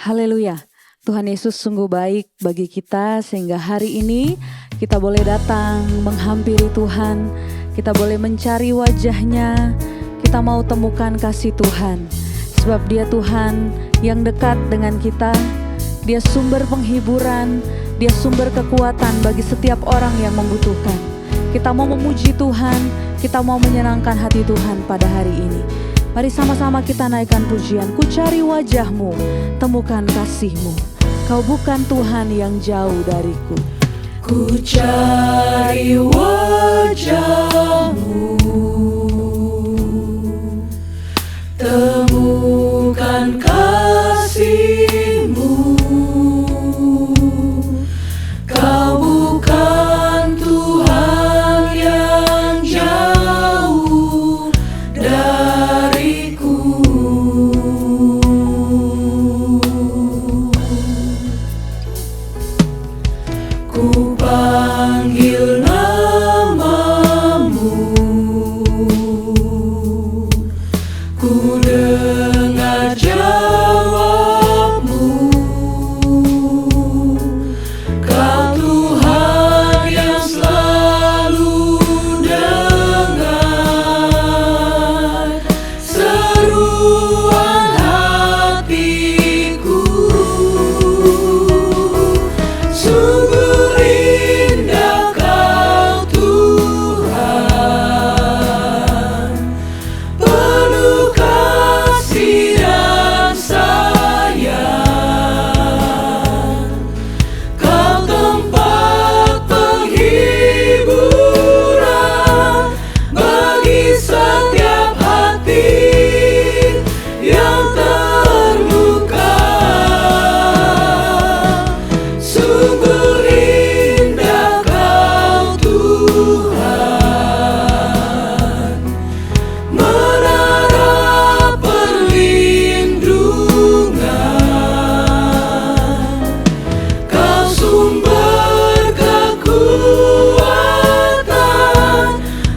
Haleluya. Tuhan Yesus sungguh baik bagi kita sehingga hari ini kita boleh datang menghampiri Tuhan. Kita boleh mencari wajah-Nya. Kita mau temukan kasih Tuhan. Sebab Dia Tuhan yang dekat dengan kita. Dia sumber penghiburan. Dia sumber kekuatan bagi setiap orang yang membutuhkan. Kita mau memuji Tuhan. Kita mau menyenangkan hati Tuhan pada hari ini. Mari sama-sama kita naikkan pujian. Ku cari wajah-Mu, temukan kasih-Mu. Kau bukan Tuhan yang jauh dariku. Ku cari wajah-Mu, temukan kasih-Mu. Kau bukan Tuhan yang jauh dariku. Ku panggil namamu, ku dengar jawabmu. Kau Tuhan yang selalu dengar seruan hatiku. Sungguh indah Kau Tuhan, penuh kasih dan sayang. Kau tempat penghiburan bagi setiap hati yang terluka. Sungguh indah Kau Tuhan, menara perlindungan. Kau sumber kekuatan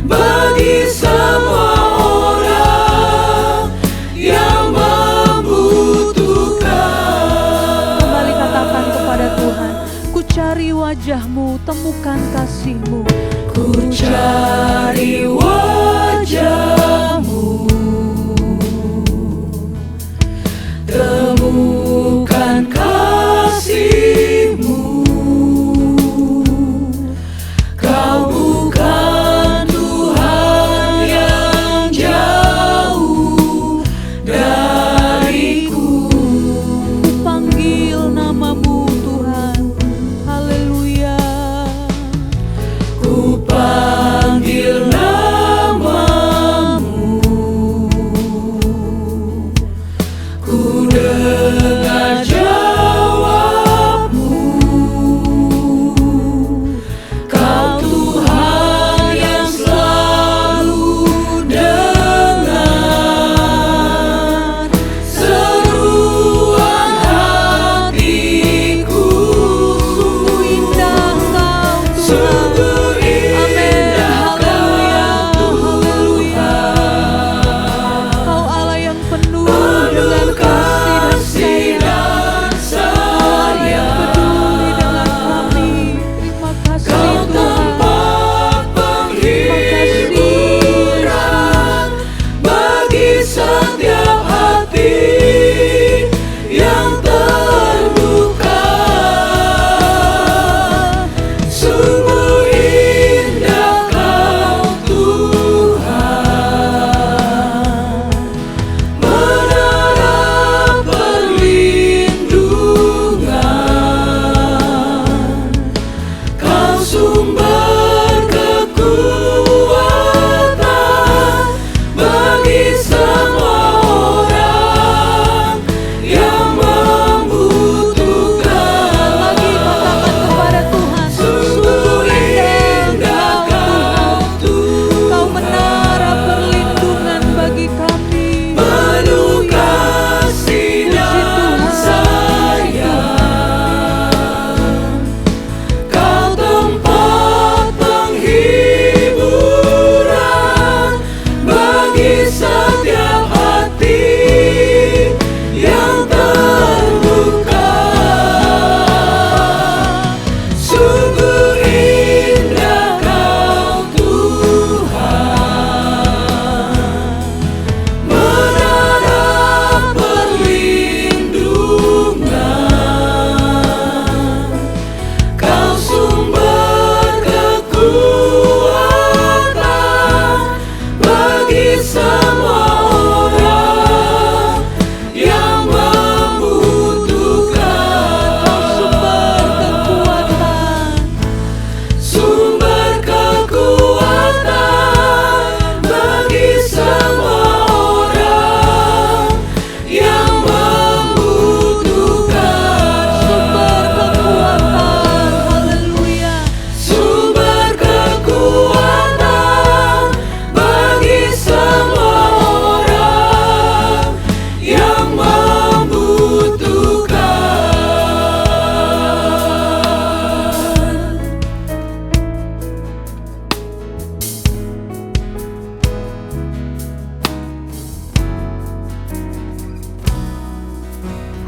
bagi semua orang yang membutuhkan. Kembali katakan kepada Tuhan. Ku cari wajah-Mu, temukan kasih-Mu. Ku cari wajah-Mu, temukan kasih-Mu. Kau bukan Tuhan yang jauh dariku. Panggil namamu Tuhan. Haleluya. Ku panggil namamu, ku dengar jawabmu.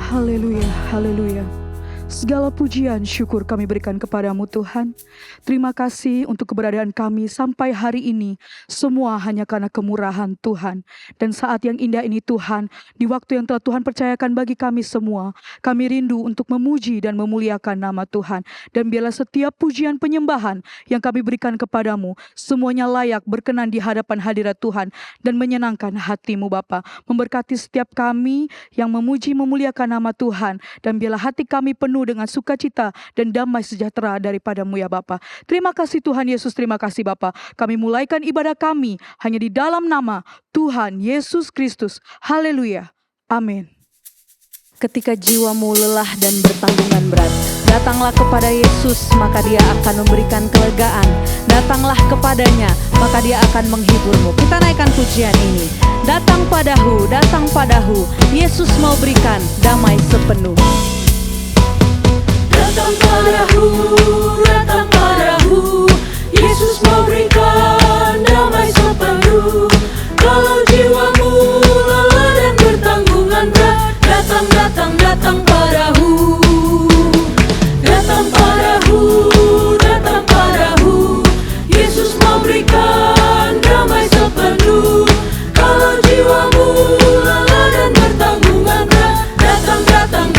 Haleluya, haleluya. Segala pujian syukur kami berikan kepadamu Tuhan. Terima kasih untuk keberadaan kami sampai hari ini. Semua hanya karena kemurahan Tuhan. Dan saat yang indah ini Tuhan, di waktu yang telah Tuhan percayakan bagi kami semua, kami rindu untuk memuji dan memuliakan nama Tuhan. Dan biarlah setiap pujian penyembahan yang kami berikan kepadamu, semuanya layak berkenan di hadapan hadirat Tuhan dan menyenangkan hatimu Bapa. Memberkati setiap kami yang memuji memuliakan nama Tuhan. Dan biarlah hati kami penuh dengan sukacita dan damai sejahtera daripadamu ya Bapa. Terima kasih Tuhan Yesus, terima kasih Bapa. Kami mulaikan ibadah kami hanya di dalam nama Tuhan Yesus Kristus. Haleluya. Amin. Ketika jiwamu lelah dan bertanggungan berat, datanglah kepada Yesus, maka Dia akan memberikan kelegaan. Datanglah kepadanya, maka Dia akan menghiburmu. Kita naikkan pujian ini. Datang padahu, Yesus mau berikan damai sepenuh. Datang padahu, Yesus mau berikan damai sepenuh. Kalau jiwamu lelah dan bertanggungan berat, datang padahu. Datang padahu, Yesus mau berikan damai sepenuh. Kalau jiwamu lelah dan bertanggungan berat, datang padahu.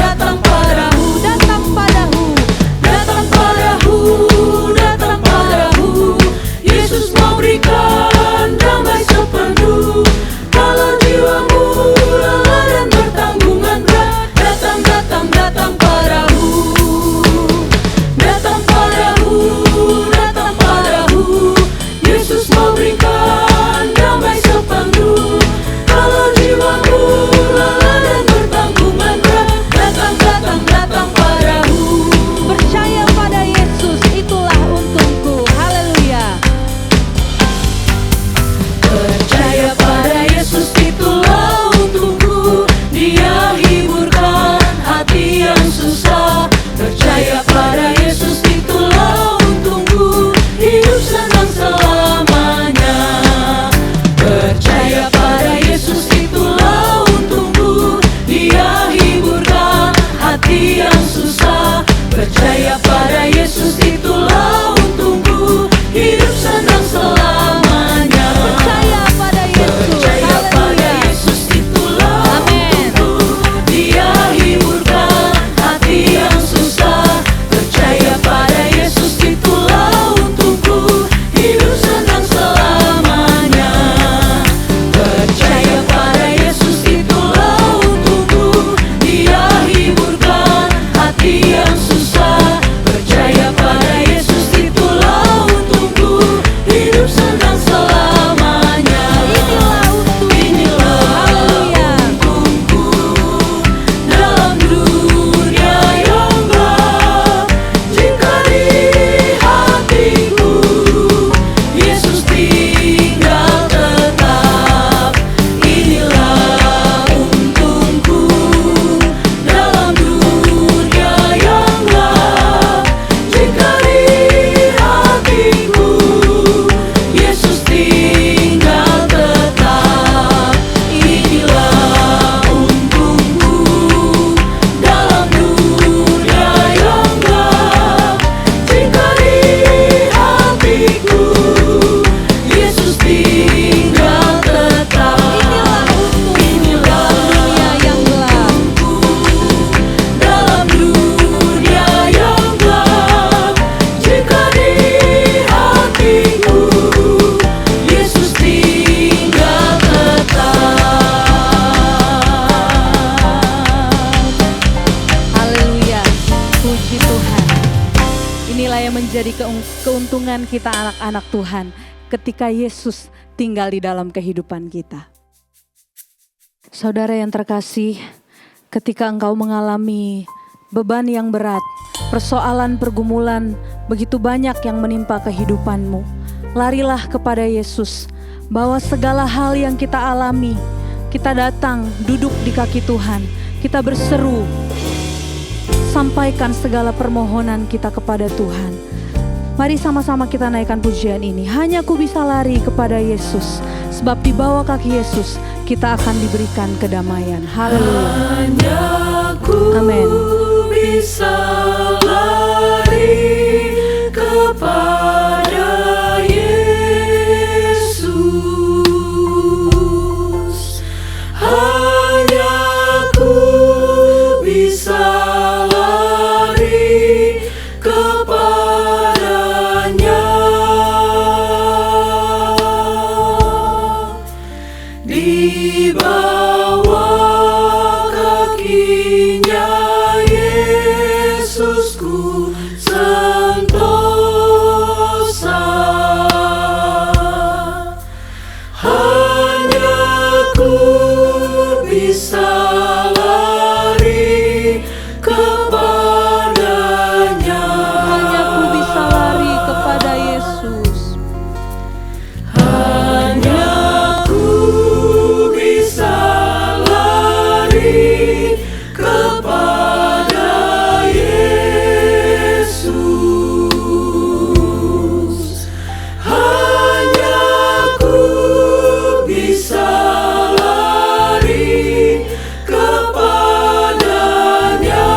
Datang padahu, Yesus mau berikan damai sepenuh. Kalau jiwamu lelah dan bertanggungan berat, datang padahu. Datang padahu, Yesus mau berikan damai sepenuh. Kalau jiwamu lelah dan bertanggungan berat, datang padahu. Percaya pada Yesus, itulah untungku. Haleluya. Percaya pada Yesus, itulah untungku. Dia hiburkan hati yang susah. Percaya pada Yesus, itulah untungku. Hidup senang selamanya. Percaya pada Yesus, itulah untungku. Dia hiburkan hati yang susah. Percaya pada Yesus, itulah untungku. Hidup senang selamanya. Percaya pada Yesus. Percaya pada Haleluya. Yesus, itulah Amin. untungku. Dia hiburkan hati yang susah. Percaya pada Yesus, itulah untungku. Hidup senang selamanya. Percaya pada Yesus, itulah untungku. Dia hiburkan hati yang susah. Percaya pada Yesus, itulah untungku. Hidup senang selamanya. Inilah Haleluya. untungku dalam dunia yang gelap. Jika di hatiku Yesus tinggal tetap. Inilah untungku dalam dunia yang gelap. Jika di hatiku Yesus tinggal tetap. Inilah untungku dalam dunia yang gelap. Jika di hatiku Yesus tinggal tetap. Inilah Dunia yang gelap. dalam dunia yang gelap. Jika di hatiku Yesus tinggal tetap. Haleluya. Puji Tuhan. Inilah yang menjadi keuntungan kita anak-anak Tuhan ketika Yesus tinggal di dalam kehidupan kita. Saudara yang terkasih, ketika engkau mengalami beban yang berat, persoalan pergumulan begitu banyak yang menimpa kehidupanmu, larilah kepada Yesus. Bawa segala hal yang kita alami, kita datang duduk di kaki Tuhan, kita berseru, sampaikan segala permohonan kita kepada Tuhan. Mari sama-sama kita naikkan pujian ini. Hanya ku bisa lari kepada Yesus, sebab di bawah kaki Yesus kita akan diberikan kedamaian. Haleluya. Hanya ku Amin. bisa lari kepada Yesus. Hanya ku bisa lari kepadanya. Di bawah kakinya Yesusku sentosa. Hanya ku bisa lari kepadanya. Hanya ku bisa lari kepada Yesus. Hanya ku bisa lari kepada Yesus. Hanya ku bisa lari kepadanya.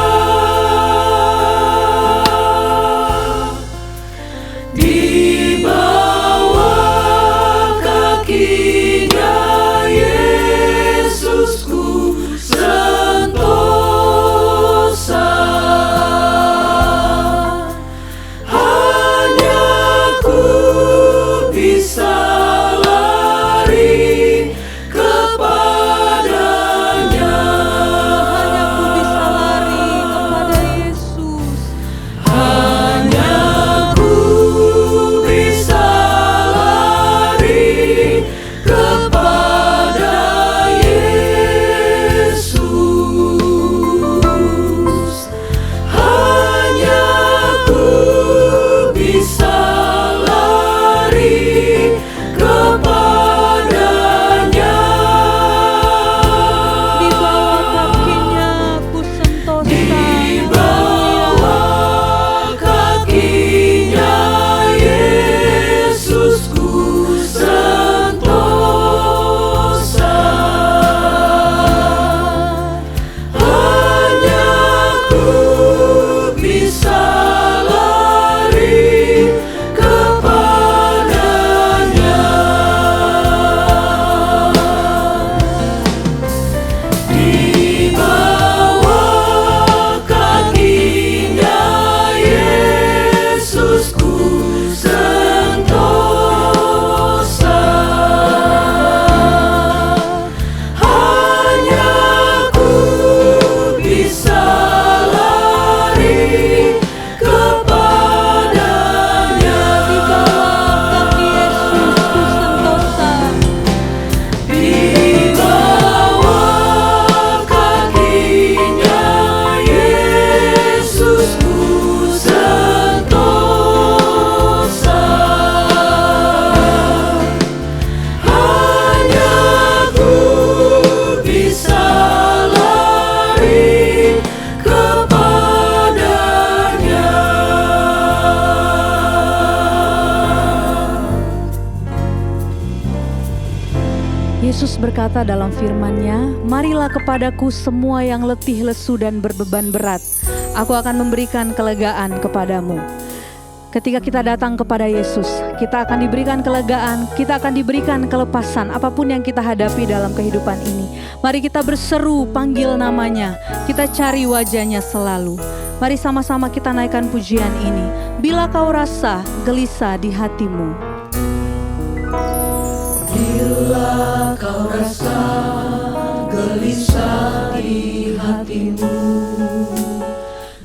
Di bawah kakinya Yesusku sentosa. Hanya ku bisa lari kepadanya. Hanya ku bisa lari kepada Yesus. Hanya ku bisa lari kepada Yesus. Hanya ku bisa lari kepadanya. Di bawah kakinya ku sentosa. Di bawah kakinya Yesusku sentosa. Hanya ku bisa lari kepadanya. Di bawah kakinya Yesusku sentosa. Hanya ku bisa lari kepadanya. Di bawah kaki Yesus ku sentosa. Di bawah kakinya Yesusku sentosa. Hanya ku bisa lari kepadanya. Yesus berkata dalam firman-Nya, "Marilah kepadaku semua yang letih, lesu, dan berbeban berat. Aku akan memberikan kelegaan kepadamu." Ketika kita datang kepada Yesus, kita akan diberikan kelegaan, kita akan diberikan kelepasan apapun yang kita hadapi dalam kehidupan ini. Mari kita berseru, panggil namanya, kita cari wajahnya selalu. Mari sama-sama kita naikkan pujian ini. Bila kau rasa gelisah di hatimu, Bila kau rasa gelisah di hatimu,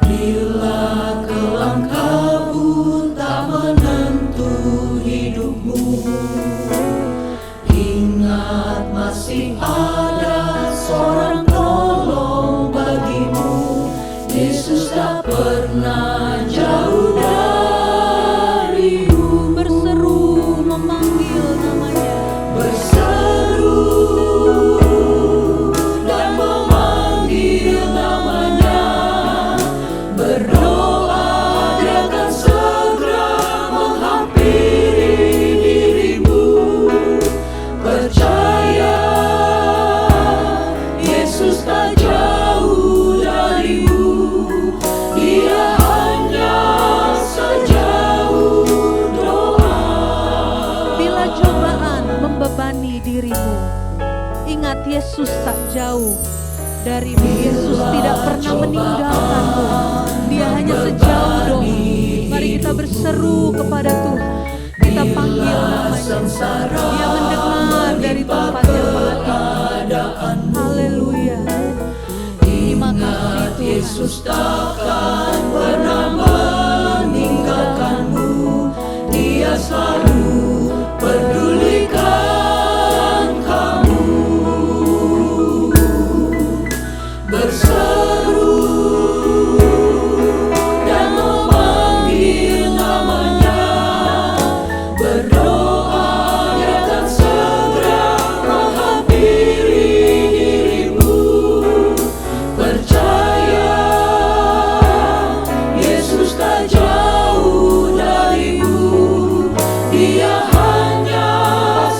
bila kelam kabut tak menentu hidupmu, ingat masih ada seorang tolong bagimu. Yesus tak pernah jauh darimu. berseru memanggil namanya. Berseru dan memanggil namanya, berdoa Dia akan segera menghampiri dirimu. Percaya Yesus tak jauh dari Yesus tak jauh darimu. Yesus tidak pernah meninggalkanmu. Dia hanya sejauh doa. Mari kita berseru kepada Tuhan. Kita panggil namanya. Dia mendengar dari tempat yang maha tinggi. Haleluya. Terima kasih Tuhan. Yesus takkan pernah meninggalkanmu. Dia selalu pedulikan kamu. Berseru dan memanggil namanya. Berdoa, dia akan segera menghampiri dirimu. Percaya, Yesus tak jauh darimu. Dia hanya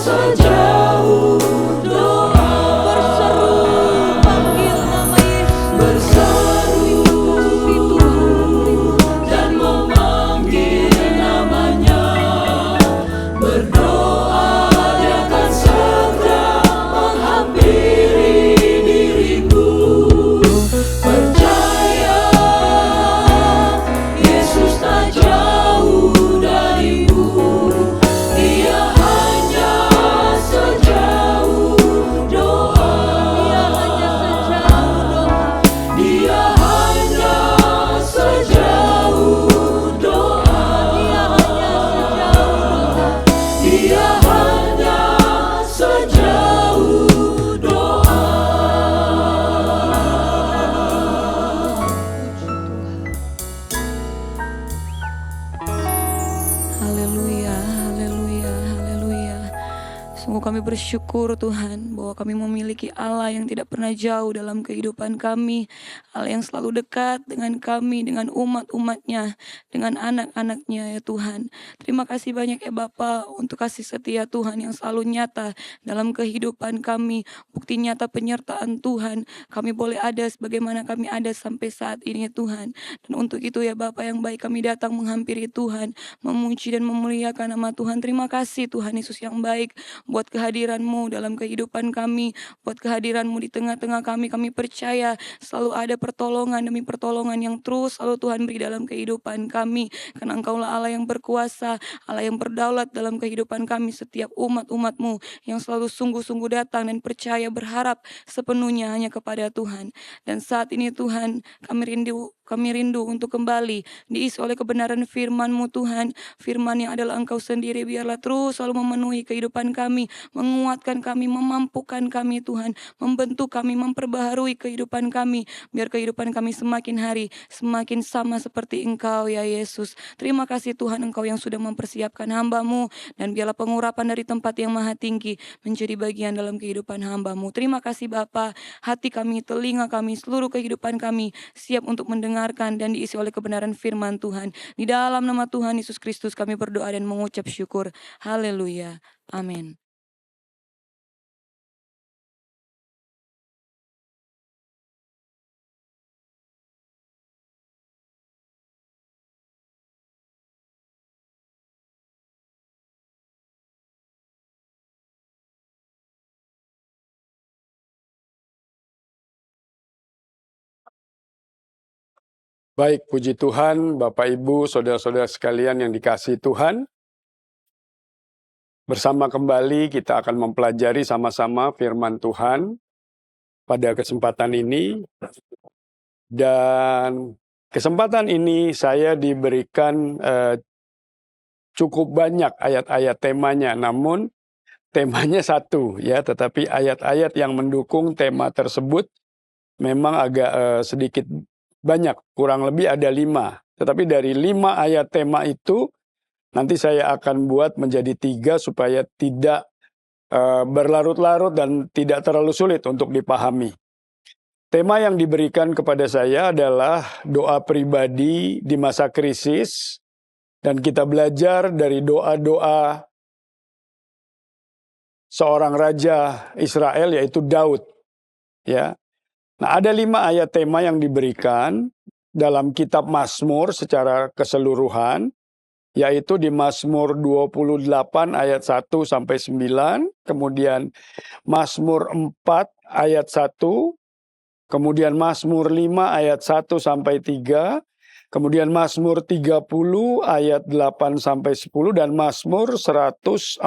sejauh doa. Berseru, panggil nama Yesus. Berseru dan memanggil namanya. Berdoa, dia akan segera menghampiri dirimu. Percaya, Yesus tak jauh darimu. Dia hanya sejauh doa. Dia hanya sejauh doa. Dia hanya sejauh doa. Haleluya, haleluya, haleluya. Sungguh kami bersyukur Tuhan bahwa kami memiliki Allah yang tidak pernah jauh dalam kehidupan kami. Allah yang selalu dekat dengan kami, dengan umat-umatnya, dengan anak-anaknya ya Tuhan. Terima kasih banyak ya Bapa untuk kasih setia Tuhan yang selalu nyata dalam kehidupan kami. Bukti nyata penyertaan Tuhan. Kami boleh ada sebagaimana kami ada sampai saat ini ya Tuhan. Dan untuk itu ya Bapa yang baik, kami datang menghampiri Tuhan, memuji dan memuliakan nama Tuhan. Terima kasih Tuhan Yesus yang baik buat kehadiran-Mu dalam kehidupan kami, buat kehadiran-Mu di tengah-tengah kami. Kami percaya selalu ada pertolongan demi pertolongan yang terus selalu Tuhan beri dalam kehidupan kami. Karena Engkaulah Allah yang berkuasa, Allah yang berdaulat dalam kehidupan kami, setiap umat-umat-Mu yang selalu sungguh-sungguh datang dan percaya berharap sepenuhnya hanya kepada Tuhan. Dan saat ini Tuhan, kami rindu untuk kembali diisi oleh kebenaran firman-Mu Tuhan. Firman yang adalah Engkau sendiri, biarlah terus selalu memenuhi kehidupan kami, menguatkan kami, memampukan kami Tuhan, membentuk kami, memperbaharui kehidupan kami, biar kehidupan kami semakin hari semakin sama seperti Engkau ya Yesus. Terima kasih Tuhan, Engkau yang sudah mempersiapkan hamba-Mu, dan biarlah pengurapan dari tempat yang maha tinggi menjadi bagian dalam kehidupan hamba-Mu. Terima kasih Bapa, hati kami, telinga kami, seluruh kehidupan kami siap untuk mendengarkan dan diisi oleh kebenaran firman Tuhan. Di dalam nama Tuhan Yesus Kristus kami berdoa dan mengucap syukur. Haleluya. Amin. Baik, puji Tuhan, Bapak Ibu, saudara-saudara sekalian yang dikasihi Tuhan. Bersama kembali kita akan mempelajari sama-sama firman Tuhan pada kesempatan ini. Dan kesempatan ini saya diberikan cukup banyak ayat-ayat temanya, namun temanya satu ya, tetapi ayat-ayat yang mendukung tema tersebut memang agak sedikit banyak, kurang lebih ada 5. Tetapi dari 5 ayat tema itu, nanti saya akan buat menjadi 3 supaya tidak berlarut-larut dan tidak terlalu sulit untuk dipahami. Tema yang diberikan kepada saya adalah doa pribadi di masa krisis, dan kita belajar dari doa-doa seorang raja Israel, yaitu Daud. Ya. Nah, ada 5 ayat tema yang diberikan dalam kitab Mazmur secara keseluruhan, yaitu di Mazmur 28 ayat 1 sampai 9, kemudian Mazmur 4 ayat 1, kemudian Mazmur 5 ayat 1 sampai 3, kemudian Mazmur 30 ayat 8 sampai 10 dan Mazmur 142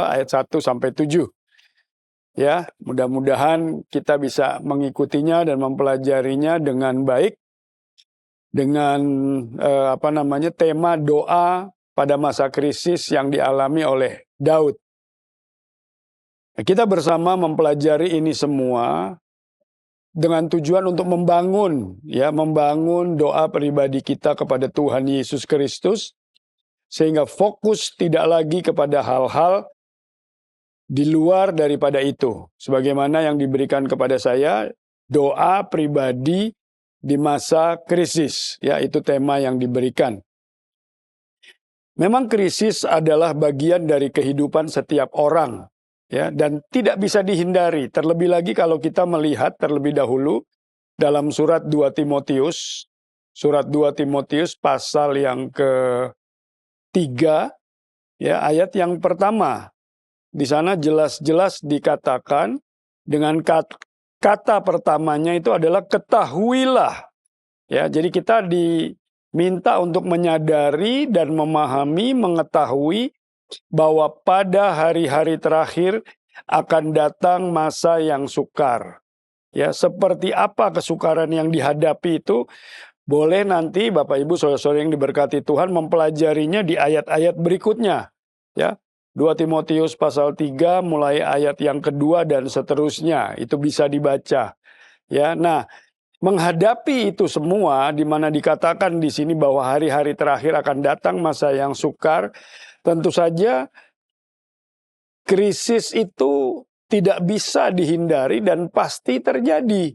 ayat 1 sampai 7. Ya, mudah-mudahan kita bisa mengikutinya dan mempelajarinya dengan baik dengan tema doa pada masa krisis yang dialami oleh Daud. Kita bersama mempelajari ini semua dengan tujuan untuk membangun doa pribadi kita kepada Tuhan Yesus Kristus, sehingga fokus tidak lagi kepada hal-hal di luar daripada itu. Sebagaimana yang diberikan kepada saya, doa pribadi di masa krisis, ya, itu tema yang diberikan. Memang krisis adalah bagian dari kehidupan setiap orang, ya, dan tidak bisa dihindari. Terlebih lagi kalau kita melihat terlebih dahulu dalam surat 2 Timotius pasal yang ke-3, ya, ayat yang pertama. Di sana jelas-jelas dikatakan dengan kata pertamanya itu adalah ketahuilah. Ya, jadi kita diminta untuk menyadari dan memahami, mengetahui bahwa pada hari-hari terakhir akan datang masa yang sukar. Ya, seperti apa kesukaran yang dihadapi itu, boleh nanti Bapak Ibu saudara-saudara yang diberkati Tuhan mempelajarinya di ayat-ayat berikutnya. Ya, 2 Timotius pasal 3 mulai ayat yang kedua dan seterusnya, itu bisa dibaca. Ya, nah, menghadapi itu semua, di mana dikatakan di sini bahwa hari-hari terakhir akan datang masa yang sukar, tentu saja krisis itu tidak bisa dihindari dan pasti terjadi.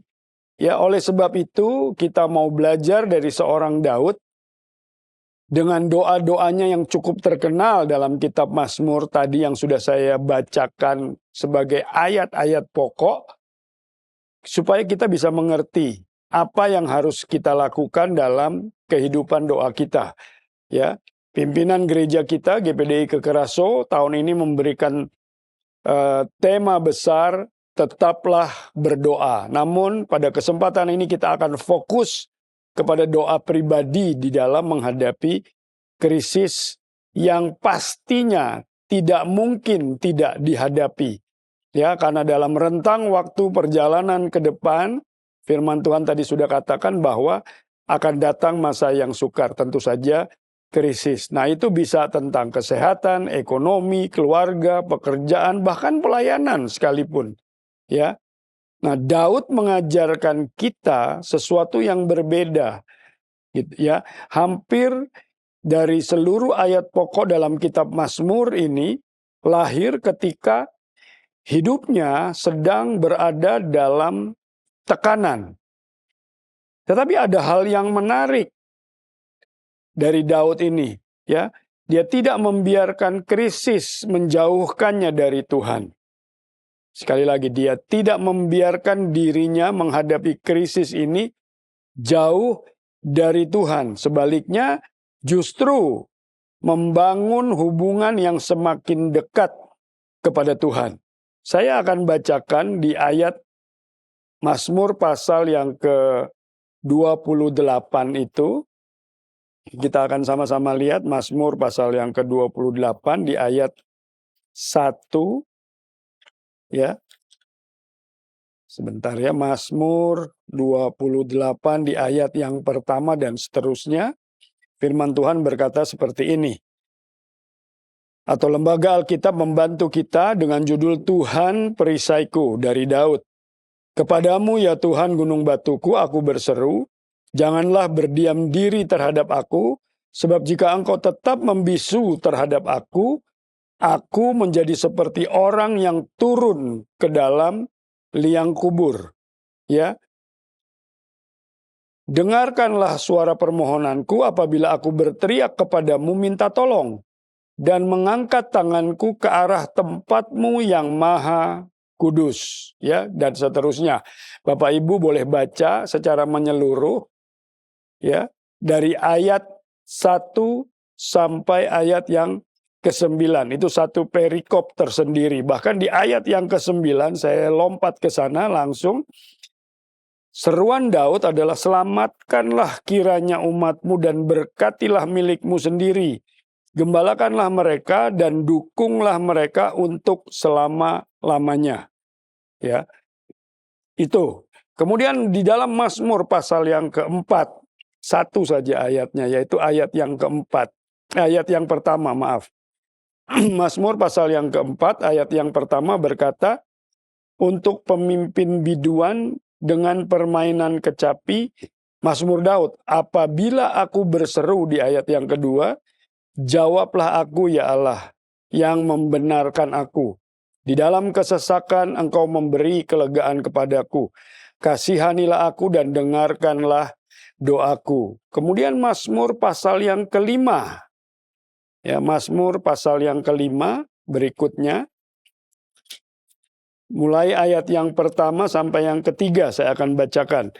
Ya, oleh sebab itu kita mau belajar dari seorang Daud dengan doa-doanya yang cukup terkenal dalam kitab Mazmur tadi yang sudah saya bacakan sebagai ayat-ayat pokok, supaya kita bisa mengerti apa yang harus kita lakukan dalam kehidupan doa kita. Ya, pimpinan gereja kita GPDI Kekeraso tahun ini memberikan tema besar tetaplah berdoa. Namun pada kesempatan ini kita akan fokus kepada doa pribadi di dalam menghadapi krisis yang pastinya tidak mungkin tidak dihadapi. Ya, karena dalam rentang waktu perjalanan ke depan, firman Tuhan tadi sudah katakan bahwa akan datang masa yang sukar, tentu saja krisis. Nah, itu bisa tentang kesehatan, ekonomi, keluarga, pekerjaan, bahkan pelayanan sekalipun. Ya. Nah, Daud mengajarkan kita sesuatu yang berbeda, gitu ya. Hampir dari seluruh ayat pokok dalam kitab Mazmur ini lahir ketika hidupnya sedang berada dalam tekanan. Tetapi ada hal yang menarik dari Daud ini, ya. Dia tidak membiarkan krisis menjauhkannya dari Tuhan. Sekali lagi, dia tidak membiarkan dirinya menghadapi krisis ini jauh dari Tuhan. Sebaliknya, justru membangun hubungan yang semakin dekat kepada Tuhan. Saya akan bacakan di ayat Mazmur pasal yang ke-28 itu. Kita akan sama-sama lihat Mazmur pasal yang ke-28 di ayat 1. Ya, sebentar ya, Mazmur 28 di ayat yang pertama dan seterusnya, firman Tuhan berkata seperti ini. Atau lembaga Alkitab membantu kita dengan judul Tuhan Perisaiku dari Daud. Kepadamu ya Tuhan gunung batuku, aku berseru, janganlah berdiam diri terhadap aku, sebab jika engkau tetap membisu terhadap aku menjadi seperti orang yang turun ke dalam liang kubur. Ya. Dengarkanlah suara permohonanku apabila aku berteriak kepadamu minta tolong, dan mengangkat tanganku ke arah tempatmu yang maha kudus. Ya, dan seterusnya. Bapak Ibu boleh baca secara menyeluruh, ya, dari ayat 1 sampai ayat yang ke-9. Itu satu perikop tersendiri. Bahkan di ayat yang ke-9, saya lompat ke sana langsung. Seruan Daud adalah, selamatkanlah kiranya umatmu dan berkatilah milikmu sendiri. Gembalakanlah mereka dan dukunglah mereka untuk selama-lamanya. Ya, itu. Kemudian di dalam Mazmur pasal yang keempat, satu saja ayatnya, yaitu ayat yang keempat. Ayat yang pertama, maaf. Mazmur pasal yang keempat, ayat yang pertama berkata, untuk pemimpin biduan dengan permainan kecapi, Mazmur Daud, apabila aku berseru, di ayat yang kedua, jawablah aku ya Allah, yang membenarkan aku. Di dalam kesesakan engkau memberi kelegaan kepadaku. Kasihanilah aku dan dengarkanlah doaku. Kemudian Mazmur pasal yang kelima. Ya, Mazmur pasal yang kelima berikutnya. Mulai ayat yang pertama sampai yang ketiga saya akan bacakan.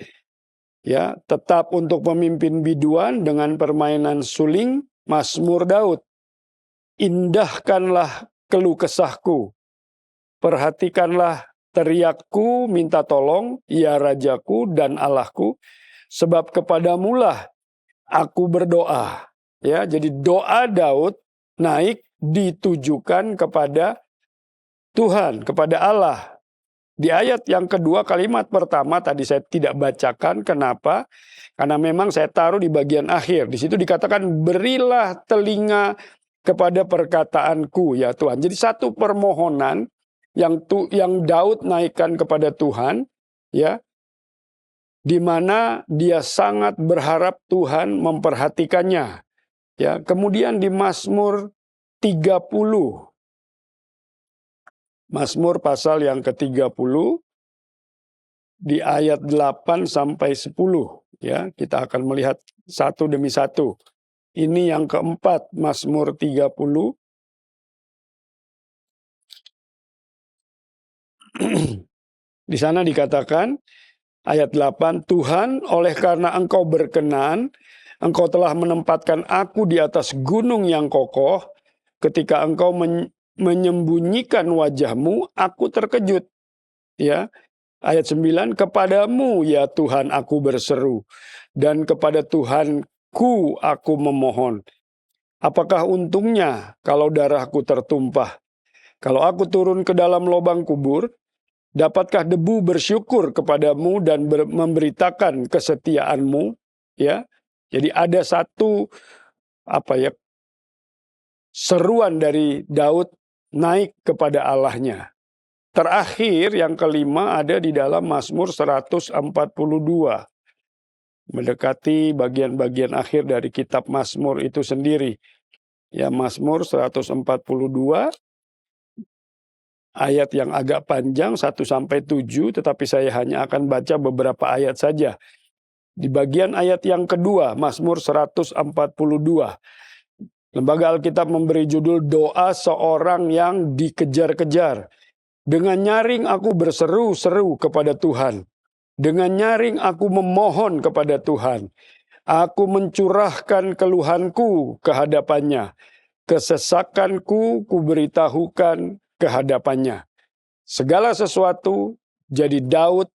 Ya, tetap untuk pemimpin biduan dengan permainan suling, Mazmur Daud. Indahkanlah keluh kesahku. Perhatikanlah teriakku, minta tolong, ya Rajaku dan Allahku, sebab kepadamulah aku berdoa. Ya, jadi doa Daud naik ditujukan kepada Tuhan, kepada Allah. Di ayat yang kedua, kalimat pertama tadi saya tidak bacakan. Kenapa? Karena memang saya taruh di bagian akhir. Di situ dikatakan, berilah telinga kepada perkataanku ya Tuhan. Jadi satu permohonan yang Daud naikkan kepada Tuhan, ya, di mana dia sangat berharap Tuhan memperhatikannya. Ya, kemudian di Mazmur 30, Mazmur pasal yang ke-30 di ayat 8 sampai 10, ya, kita akan melihat satu demi satu. Ini yang keempat, Mazmur 30. Di sana dikatakan ayat 8, Tuhan, oleh karena engkau berkenan, engkau telah menempatkan aku di atas gunung yang kokoh, ketika engkau menyembunyikan wajahmu, aku terkejut. Ya, ayat 9, kepadamu ya Tuhan aku berseru, dan kepada Tuhanku aku memohon. Apakah untungnya kalau darahku tertumpah? Kalau aku turun ke dalam lubang kubur, dapatkah debu bersyukur kepadamu dan memberitakan kesetiaanmu? Ya, jadi ada satu seruan dari Daud naik kepada Allahnya. Terakhir yang kelima ada di dalam Mazmur 142. Mendekati bagian-bagian akhir dari kitab Mazmur itu sendiri. Ya, Mazmur 142 ayat yang agak panjang 1 sampai 7, tetapi saya hanya akan baca beberapa ayat saja. Di bagian ayat yang kedua, Mazmur 142. Lembaga Alkitab memberi judul doa seorang yang dikejar-kejar. Dengan nyaring aku berseru-seru kepada Tuhan. Dengan nyaring aku memohon kepada Tuhan. Aku mencurahkan keluhanku ke hadapannya. Kesesakanku kuberitahukan ke hadapannya. Segala sesuatu jadi Daud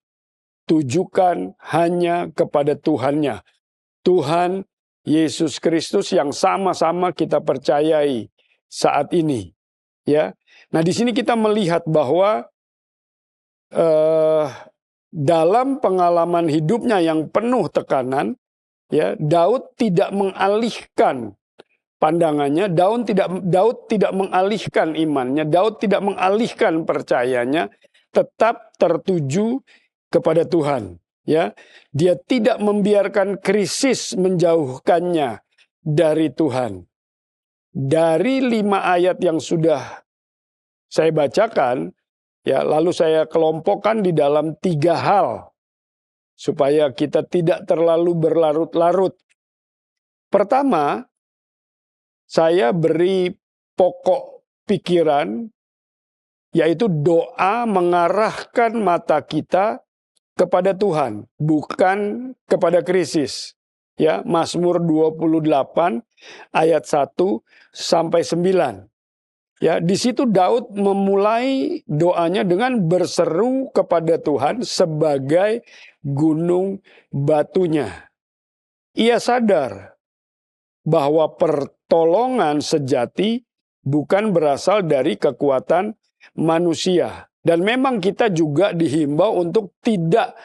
tujukan hanya kepada Tuhannya. Tuhan Yesus Kristus yang sama-sama kita percayai saat ini. Ya, nah di sini kita melihat bahwa dalam pengalaman hidupnya yang penuh tekanan, ya, Daud tidak mengalihkan pandangannya, Daud tidak mengalihkan imannya, Daud tidak mengalihkan percayanya, tetap tertuju kepada Tuhan. Ya, dia tidak membiarkan krisis menjauhkannya dari Tuhan. Dari 5 ayat yang sudah saya bacakan, ya, lalu saya kelompokkan di dalam 3 hal supaya kita tidak terlalu berlarut-larut. Pertama, saya beri pokok pikiran, yaitu doa mengarahkan mata kita kepada Tuhan, bukan kepada krisis. Ya, Mazmur 28 ayat 1 sampai 9. Ya, di situ Daud memulai doanya dengan berseru kepada Tuhan sebagai gunung batunya. Ia sadar bahwa pertolongan sejati bukan berasal dari kekuatan manusia. Dan memang kita juga dihimbau untuk tidak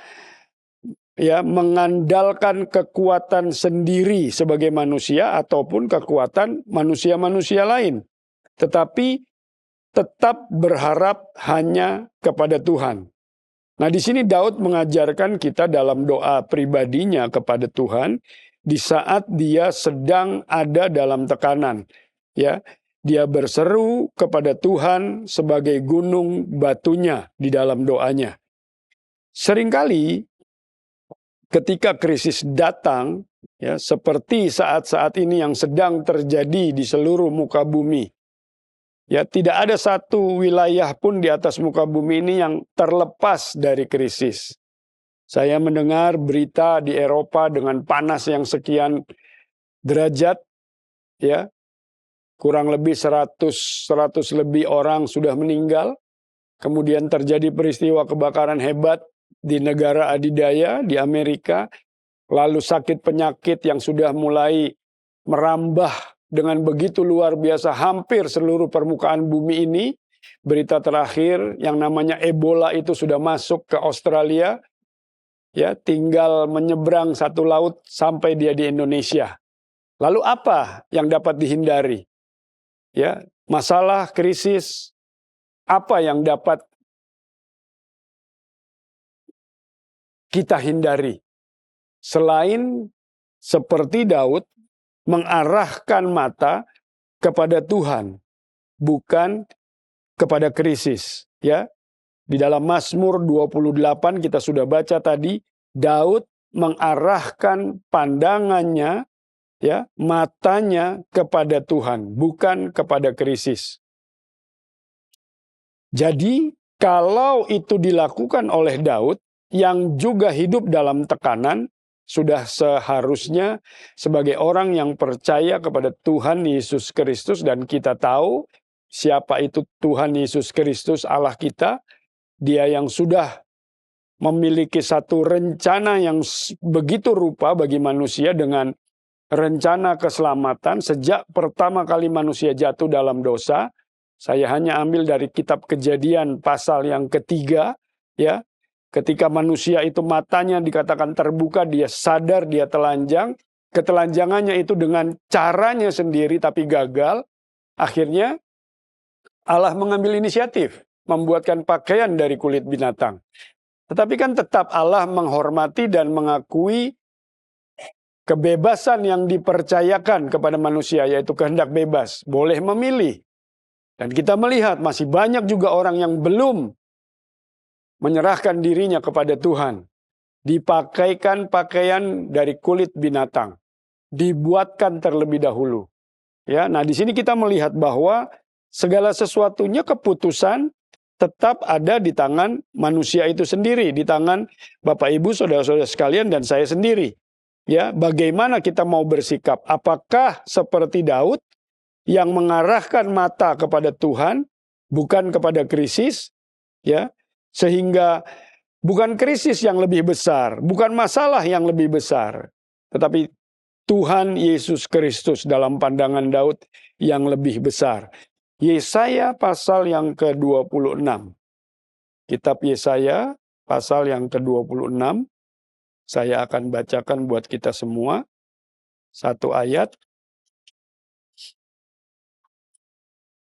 mengandalkan kekuatan sendiri sebagai manusia ataupun kekuatan manusia-manusia lain. Tetapi tetap berharap hanya kepada Tuhan. Nah, di sini Daud mengajarkan kita dalam doa pribadinya kepada Tuhan di saat dia sedang ada dalam tekanan. Ya, dia berseru kepada Tuhan sebagai gunung batunya di dalam doanya. Seringkali ketika krisis datang, ya, seperti saat-saat ini yang sedang terjadi di seluruh muka bumi, ya, tidak ada satu wilayah pun di atas muka bumi ini yang terlepas dari krisis. Saya mendengar berita di Eropa dengan panas yang sekian derajat, ya, kurang lebih 100 lebih orang sudah meninggal. Kemudian terjadi peristiwa kebakaran hebat di negara adidaya di Amerika. Lalu sakit penyakit yang sudah mulai merambah dengan begitu luar biasa hampir seluruh permukaan bumi ini. Berita terakhir yang namanya Ebola itu sudah masuk ke Australia. Ya, tinggal menyeberang satu laut sampai dia di Indonesia. Lalu apa yang dapat dihindari? Ya, masalah krisis apa yang dapat kita hindari? Selain seperti Daud mengarahkan mata kepada Tuhan, bukan kepada krisis. Ya, di dalam Mazmur 28 kita sudah baca tadi, Daud mengarahkan pandangannya, ya, matanya kepada Tuhan, bukan kepada krisis. Jadi, kalau itu dilakukan oleh Daud, yang juga hidup dalam tekanan, sudah seharusnya sebagai orang yang percaya kepada Tuhan Yesus Kristus, dan kita tahu siapa itu Tuhan Yesus Kristus Allah kita, Dia yang sudah memiliki satu rencana yang begitu rupa bagi manusia dengan rencana keselamatan sejak pertama kali manusia jatuh dalam dosa. Saya hanya ambil dari kitab Kejadian pasal yang ketiga, ya. Ketika manusia itu matanya dikatakan terbuka, dia sadar dia telanjang. Ketelanjangannya itu dengan caranya sendiri tapi gagal. Akhirnya Allah mengambil inisiatif, membuatkan pakaian dari kulit binatang. Tetapi kan tetap Allah menghormati dan mengakui kebebasan yang dipercayakan kepada manusia, yaitu kehendak bebas, boleh memilih. Dan kita melihat masih banyak juga orang yang belum menyerahkan dirinya kepada Tuhan. Dipakaikan pakaian dari kulit binatang. Dibuatkan terlebih dahulu. Ya, nah di sini kita melihat bahwa segala sesuatunya keputusan tetap ada di tangan manusia itu sendiri, di tangan Bapak Ibu, saudara-saudara sekalian, dan saya sendiri. Ya, bagaimana kita mau bersikap? Apakah seperti Daud yang mengarahkan mata kepada Tuhan, bukan kepada krisis, ya? Sehingga bukan krisis yang lebih besar, bukan masalah yang lebih besar, tetapi Tuhan Yesus Kristus dalam pandangan Daud yang lebih besar. Yesaya pasal yang ke-26. Kitab Yesaya pasal yang ke-26. Saya akan bacakan buat kita semua. Satu ayat.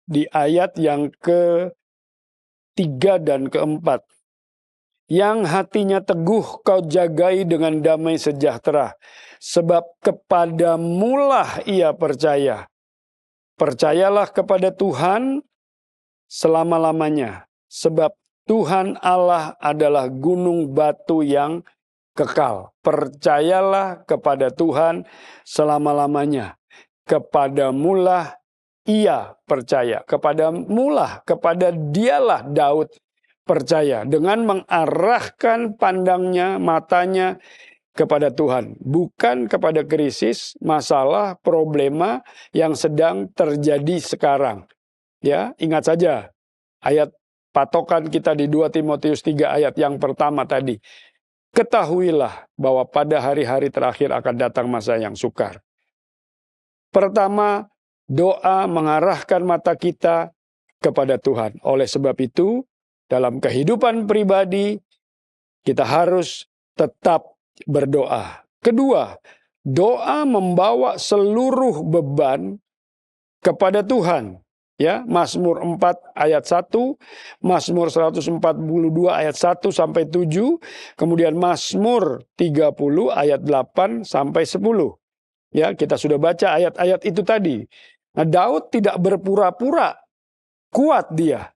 Di ayat yang ke-3 dan ke-4. Yang hatinya teguh kau jagai dengan damai sejahtera, sebab kepadamulah ia percaya. Percayalah kepada Tuhan selama-lamanya, sebab Tuhan Allah adalah gunung batu yang kekal. Percayalah kepada Tuhan selama-lamanya. Kepadamulah ia percaya. Kepadamulah, kepada dialah Daud percaya. Dengan mengarahkan pandangnya, matanya kepada Tuhan. Bukan kepada krisis, masalah, problema yang sedang terjadi sekarang. Ya, ingat saja ayat patokan kita di 2 Timotius 3 ayat yang pertama tadi. Ketahuilah bahwa pada hari-hari terakhir akan datang masa yang sukar. Pertama, doa mengarahkan mata kita kepada Tuhan. Oleh sebab itu, dalam kehidupan pribadi, kita harus tetap berdoa. Kedua, doa membawa seluruh beban kepada Tuhan. Ya, Mazmur 4 ayat 1, Mazmur 142 ayat 1 sampai 7, kemudian Mazmur 30 ayat 8 sampai 10. Ya, kita sudah baca ayat-ayat itu tadi. Nah, Daud tidak berpura-pura kuat dia.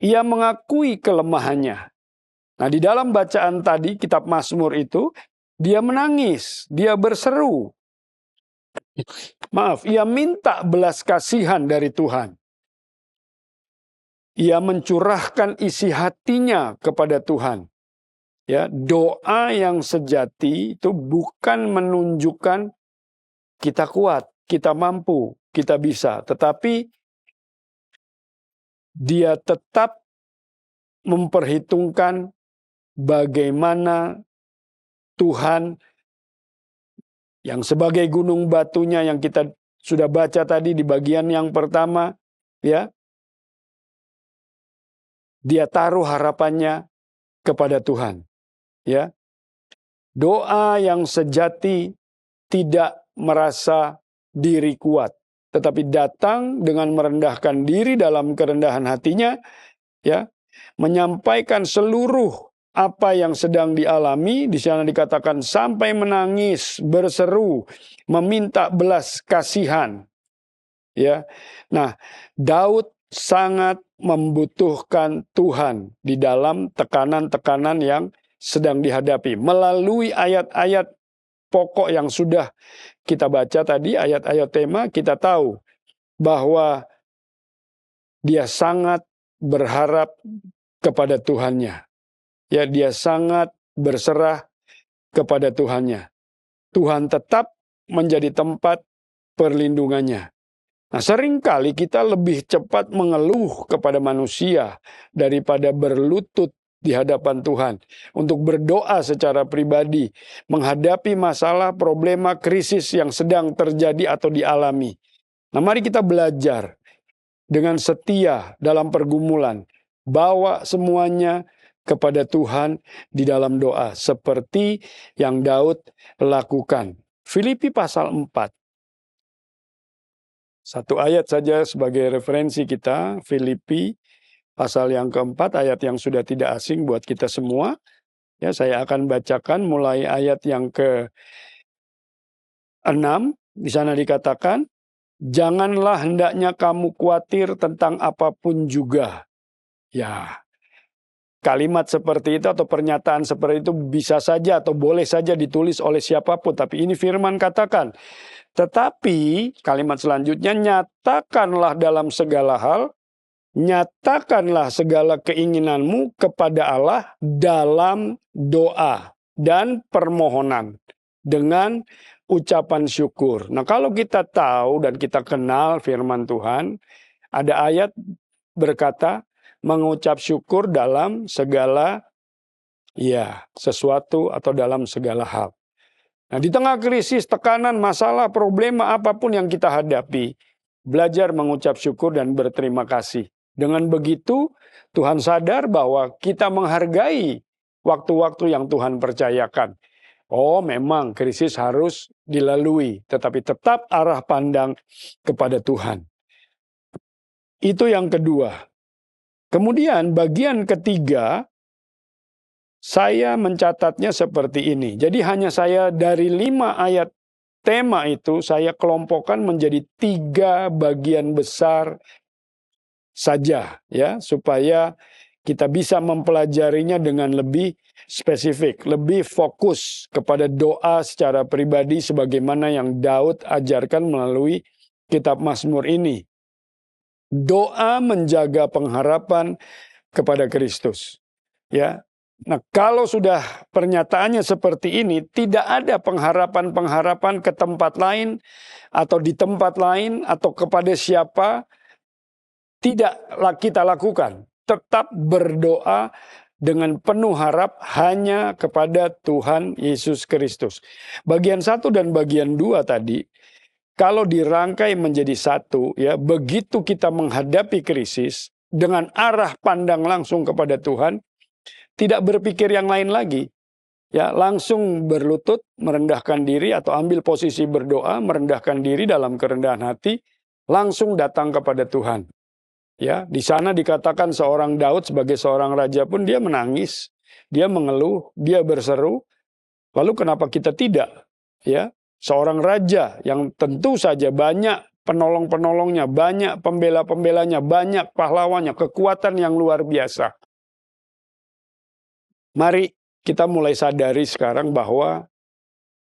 Ia mengakui kelemahannya. Nah, di dalam bacaan tadi kitab Mazmur itu, dia menangis, dia berseru. Ia minta belas kasihan dari Tuhan. Ia mencurahkan isi hatinya kepada Tuhan. Ya, doa yang sejati itu bukan menunjukkan kita kuat, kita mampu, kita bisa, tetapi dia tetap memperhitungkan bagaimana Tuhan yang sebagai gunung batunya yang kita sudah baca tadi di bagian yang pertama, ya. Dia taruh harapannya kepada Tuhan, ya. Doa yang sejati tidak merasa diri kuat, tetapi datang dengan merendahkan diri dalam kerendahan hatinya, ya, menyampaikan seluruh apa yang sedang dialami. Di sana dikatakan sampai menangis, berseru, meminta belas kasihan. Ya. Nah, Daud sangat membutuhkan Tuhan di dalam tekanan-tekanan yang sedang dihadapi. Melalui ayat-ayat pokok yang sudah kita baca tadi, ayat-ayat tema, kita tahu bahwa dia sangat berharap kepada Tuhannya. Ya, dia sangat berserah kepada Tuhannya. Tuhan tetap menjadi tempat perlindungannya. Nah, seringkali kita lebih cepat mengeluh kepada manusia daripada berlutut di hadapan Tuhan. Untuk berdoa secara pribadi, menghadapi masalah, problema, krisis yang sedang terjadi atau dialami. Nah, mari kita belajar dengan setia dalam pergumulan. Bawa semuanya kepada Tuhan di dalam doa. Seperti yang Daud lakukan. Filipi pasal 4. Satu ayat saja sebagai referensi kita, Filipi pasal yang keempat, ayat yang sudah tidak asing buat kita semua. Ya, saya akan bacakan mulai ayat yang ke-6. Di sana dikatakan, janganlah hendaknya kamu khawatir tentang apapun juga. Ya, kalimat seperti itu atau pernyataan seperti itu bisa saja atau boleh saja ditulis oleh siapapun. Tapi ini firman katakan, tetapi kalimat selanjutnya, nyatakanlah dalam segala hal, nyatakanlah segala keinginanmu kepada Allah dalam doa dan permohonan dengan ucapan syukur. Nah, kalau kita tahu dan kita kenal firman Tuhan, ada ayat berkata mengucap syukur dalam segala sesuatu atau dalam segala hal. Nah, di tengah krisis, tekanan, masalah, problema apapun yang kita hadapi, belajar mengucap syukur dan berterima kasih. Dengan begitu, Tuhan sadar bahwa kita menghargai waktu-waktu yang Tuhan percayakan. Oh, memang krisis harus dilalui, tetapi tetap arah pandang kepada Tuhan. Itu yang kedua. Kemudian bagian ketiga, saya mencatatnya seperti ini. Jadi hanya saya dari 5 ayat tema itu, saya kelompokkan menjadi 3 bagian besar saja, ya, supaya kita bisa mempelajarinya dengan lebih spesifik, lebih fokus kepada doa secara pribadi sebagaimana yang Daud ajarkan melalui kitab Mazmur ini. Doa menjaga pengharapan kepada Kristus. Ya. Nah, kalau sudah pernyataannya seperti ini, tidak ada pengharapan-pengharapan ke tempat lain atau di tempat lain atau kepada siapa tidaklah kita lakukan. Tetap berdoa dengan penuh harap hanya kepada Tuhan Yesus Kristus. Bagian 1 dan bagian 2 tadi, kalau dirangkai menjadi satu, ya, begitu kita menghadapi krisis dengan arah pandang langsung kepada Tuhan, tidak berpikir yang lain lagi. Ya, langsung berlutut, merendahkan diri atau ambil posisi berdoa, merendahkan diri dalam kerendahan hati, langsung datang kepada Tuhan. Ya, di sana dikatakan seorang Daud sebagai seorang raja pun dia menangis, dia mengeluh, dia berseru. Lalu kenapa kita tidak? Ya, seorang raja yang tentu saja banyak penolong-penolongnya, banyak pembela-pembelanya, banyak pahlawannya, kekuatan yang luar biasa. Mari kita mulai sadari sekarang bahwa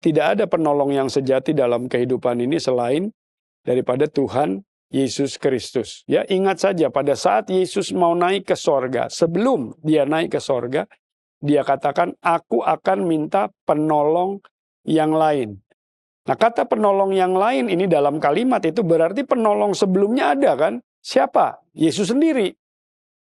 tidak ada penolong yang sejati dalam kehidupan ini selain daripada Tuhan Yesus Kristus. Ya, ingat saja pada saat Yesus mau naik ke sorga, sebelum dia naik ke sorga, dia katakan, aku akan minta penolong yang lain. Nah, kata penolong yang lain ini dalam kalimat itu berarti penolong sebelumnya ada kan? Siapa? Yesus sendiri.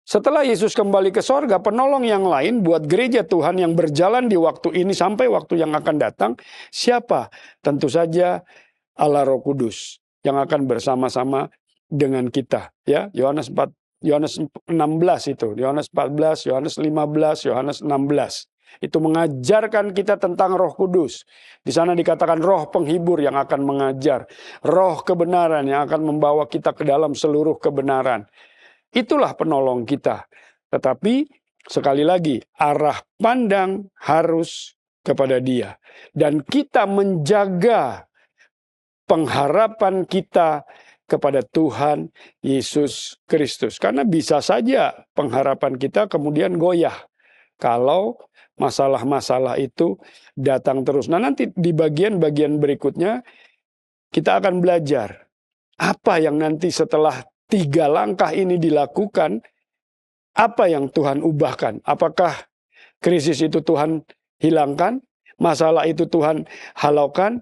Setelah Yesus kembali ke sorga, penolong yang lain buat gereja Tuhan yang berjalan di waktu ini sampai waktu yang akan datang, siapa? Tentu saja Allah Roh Kudus yang akan bersama-sama dengan kita, ya. Yohanes 16 itu, Yohanes 14, Yohanes 15, Yohanes 16. Itu mengajarkan kita tentang Roh Kudus. Di sana dikatakan Roh Penghibur yang akan mengajar, Roh kebenaran yang akan membawa kita ke dalam seluruh kebenaran. Itulah penolong kita. Tetapi sekali lagi, arah pandang harus kepada Dia. Dan kita menjaga pengharapan kita kepada Tuhan Yesus Kristus. Karena bisa saja pengharapan kita kemudian goyah kalau masalah-masalah itu datang terus. Nah, nanti di bagian-bagian berikutnya kita akan belajar apa yang nanti setelah 3 langkah ini dilakukan, apa yang Tuhan ubahkan. Apakah krisis itu Tuhan hilangkan? Masalah itu Tuhan halaukan?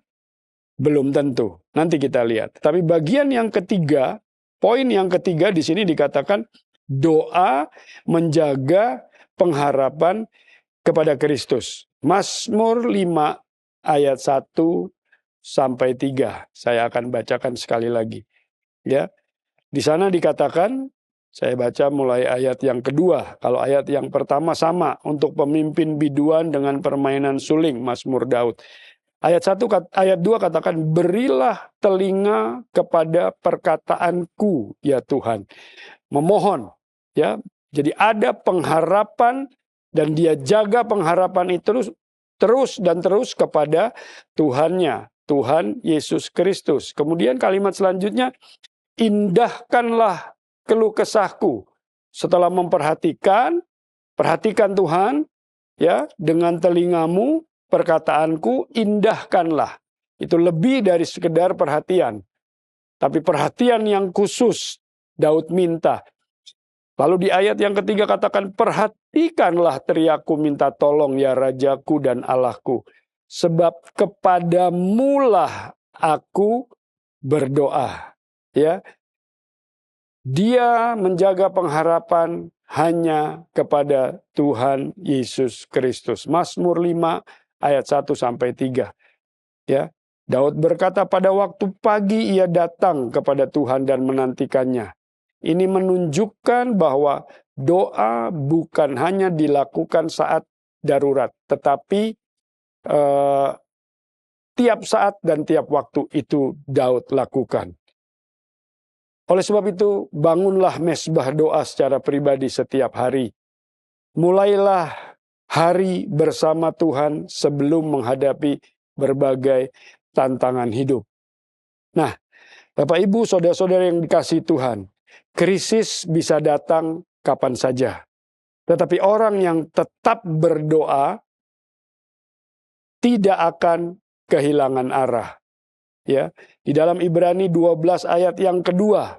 Belum tentu. Nanti kita lihat. Tapi bagian yang ketiga, poin yang ketiga di sini dikatakan doa menjaga pengharapan kepada Kristus. Mazmur 5 ayat 1 sampai 3. Saya akan bacakan sekali lagi. Ya. Di sana dikatakan, saya baca mulai ayat yang kedua. Kalau ayat yang pertama sama untuk pemimpin biduan dengan permainan suling, Mazmur Daud. Ayat 2 katakan, berilah telinga kepada perkataanku, ya Tuhan. Memohon, ya. Jadi ada pengharapan dan dia jaga pengharapan itu terus kepada Tuhannya, Tuhan Yesus Kristus. Kemudian kalimat selanjutnya, indahkanlah keluh kesahku. Setelah perhatikan Tuhan, ya, dengan telingamu, perkataanku indahkanlah. Itu lebih dari sekedar perhatian. Tapi perhatian yang khusus Daud minta. Lalu di ayat yang ketiga katakan, perhatikanlah teriakku minta tolong ya Rajaku dan Allahku. Sebab kepadamulah aku berdoa. Ya, dia menjaga pengharapan hanya kepada Tuhan Yesus Kristus. Mazmur 5 ayat 1 sampai 3. Ya, Daud berkata pada waktu pagi ia datang kepada Tuhan dan menantikannya. Ini menunjukkan bahwa doa bukan hanya dilakukan saat darurat, tetapi tiap saat dan tiap waktu itu Daud lakukan. Oleh sebab itu, bangunlah mezbah doa secara pribadi setiap hari. Mulailah hari bersama Tuhan sebelum menghadapi berbagai tantangan hidup. Nah, Bapak Ibu, saudara-saudara yang dikasihi Tuhan, krisis bisa datang kapan saja. Tetapi orang yang tetap berdoa tidak akan kehilangan arah. Ya, di dalam Ibrani 12 ayat yang kedua,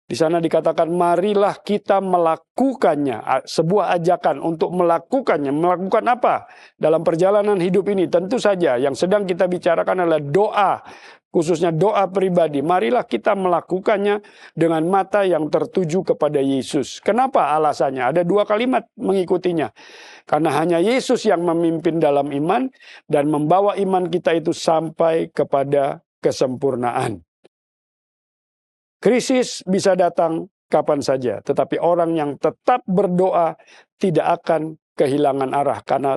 Di sana dikatakan, marilah kita melakukannya. Sebuah ajakan untuk melakukannya. Melakukan apa? Dalam perjalanan hidup ini tentu saja yang sedang kita bicarakan adalah doa. Khususnya doa pribadi. Marilah kita melakukannya dengan mata yang tertuju kepada Yesus. Kenapa alasannya? Ada 2 kalimat mengikutinya. Karena hanya Yesus yang memimpin dalam iman dan membawa iman kita itu sampai kepada kesempurnaan. Krisis bisa datang kapan saja, tetapi orang yang tetap berdoa tidak akan kehilangan arah karena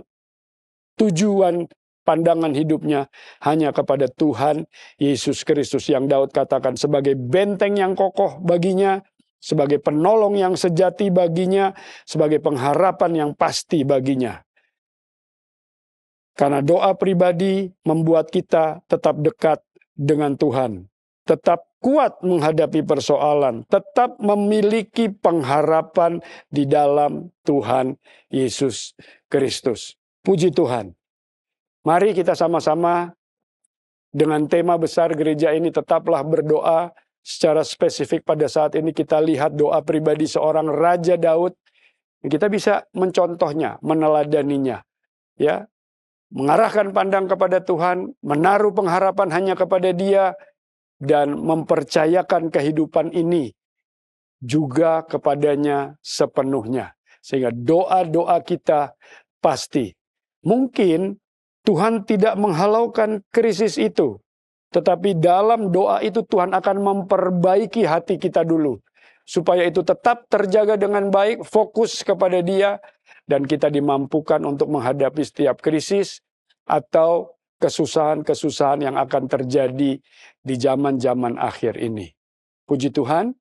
tujuan pandangan hidupnya hanya kepada Tuhan Yesus Kristus yang Daud katakan sebagai benteng yang kokoh baginya, sebagai penolong yang sejati baginya, sebagai pengharapan yang pasti baginya. Karena doa pribadi membuat kita tetap dekat dengan Tuhan, tetap kuat menghadapi persoalan, tetap memiliki pengharapan di dalam Tuhan Yesus Kristus. Puji Tuhan. Mari kita sama-sama dengan tema besar gereja ini tetaplah berdoa. Secara spesifik pada saat ini kita lihat doa pribadi seorang Raja Daud. Kita bisa mencontohnya, meneladaninya. Ya, mengarahkan pandang kepada Tuhan, menaruh pengharapan hanya kepada Dia, dan mempercayakan kehidupan ini juga kepadanya sepenuhnya. Sehingga doa-doa kita pasti. Mungkin Tuhan tidak menghalaukan krisis itu. Tetapi dalam doa itu Tuhan akan memperbaiki hati kita dulu. Supaya itu tetap terjaga dengan baik, fokus kepada Dia. Dan kita dimampukan untuk menghadapi setiap krisis atau kesusahan-kesusahan yang akan terjadi di zaman-zaman akhir ini. Puji Tuhan.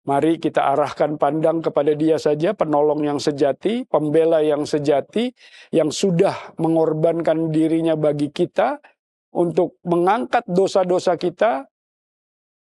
Mari kita arahkan pandang kepada Dia saja, penolong yang sejati, pembela yang sejati, yang sudah mengorbankan dirinya bagi kita untuk mengangkat dosa-dosa kita,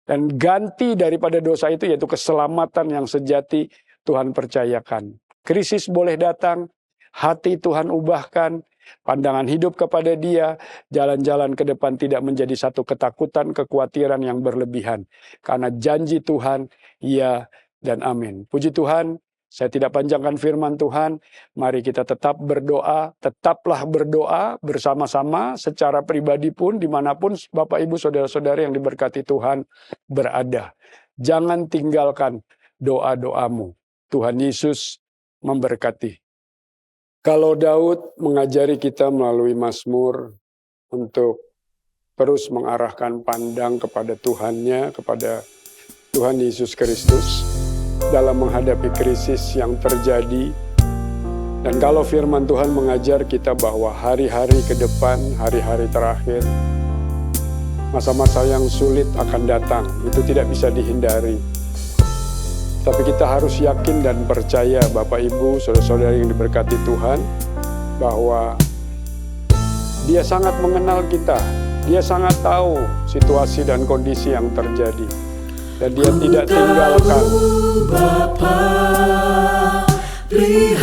dan ganti daripada dosa itu yaitu keselamatan yang sejati Tuhan percayakan. Krisis boleh datang, hati Tuhan ubahkan, pandangan hidup kepada Dia, jalan-jalan ke depan tidak menjadi satu ketakutan, kekhawatiran yang berlebihan. Karena janji Tuhan, ya dan amin. Puji Tuhan, saya tidak panjangkan firman Tuhan. Mari kita tetap berdoa, tetaplah berdoa bersama-sama secara pribadi pun, dimanapun Bapak Ibu Saudara-saudara yang diberkati Tuhan berada. Jangan tinggalkan doa-doamu. Tuhan Yesus memberkati. Kalau Daud mengajari kita melalui Mazmur untuk terus mengarahkan pandang kepada Tuhannya, kepada Tuhan Yesus Kristus dalam menghadapi krisis yang terjadi. Dan kalau firman Tuhan mengajar kita bahwa hari-hari ke depan, hari-hari terakhir, masa-masa yang sulit akan datang, itu tidak bisa dihindari. Tapi kita harus yakin dan percaya Bapak Ibu, Saudara-saudari yang diberkati Tuhan, bahwa Dia sangat mengenal kita. Dia sangat tahu situasi dan kondisi yang terjadi. Dan Dia tidak tinggalkan.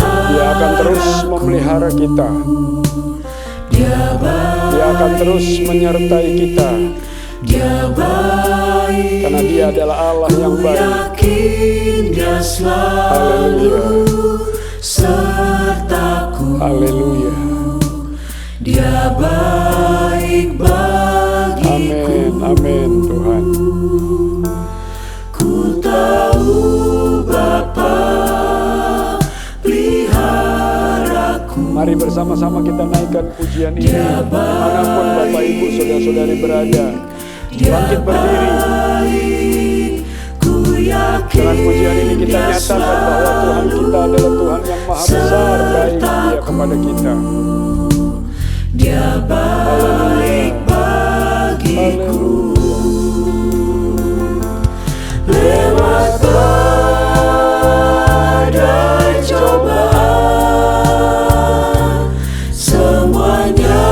Dia akan terus memelihara kita. Dia akan terus menyertai kita. Karena Dia adalah Allah yang baik. Haleluya. Haleluya. Dia baik bagiku. Amin, amin Tuhan. Ku tahu Bapa peliharaku. Mari bersama-sama kita naikkan pujian ini. Dimanapun Bapak Ibu Saudara-saudari berada, bangkit berdiri. Dengan pujian ini kita nyatakan bahwa Tuhan kita adalah Tuhan yang maha besar, baik Dia kepada kita. Dia baik bagiku. Lewat badai cobaan, semuanya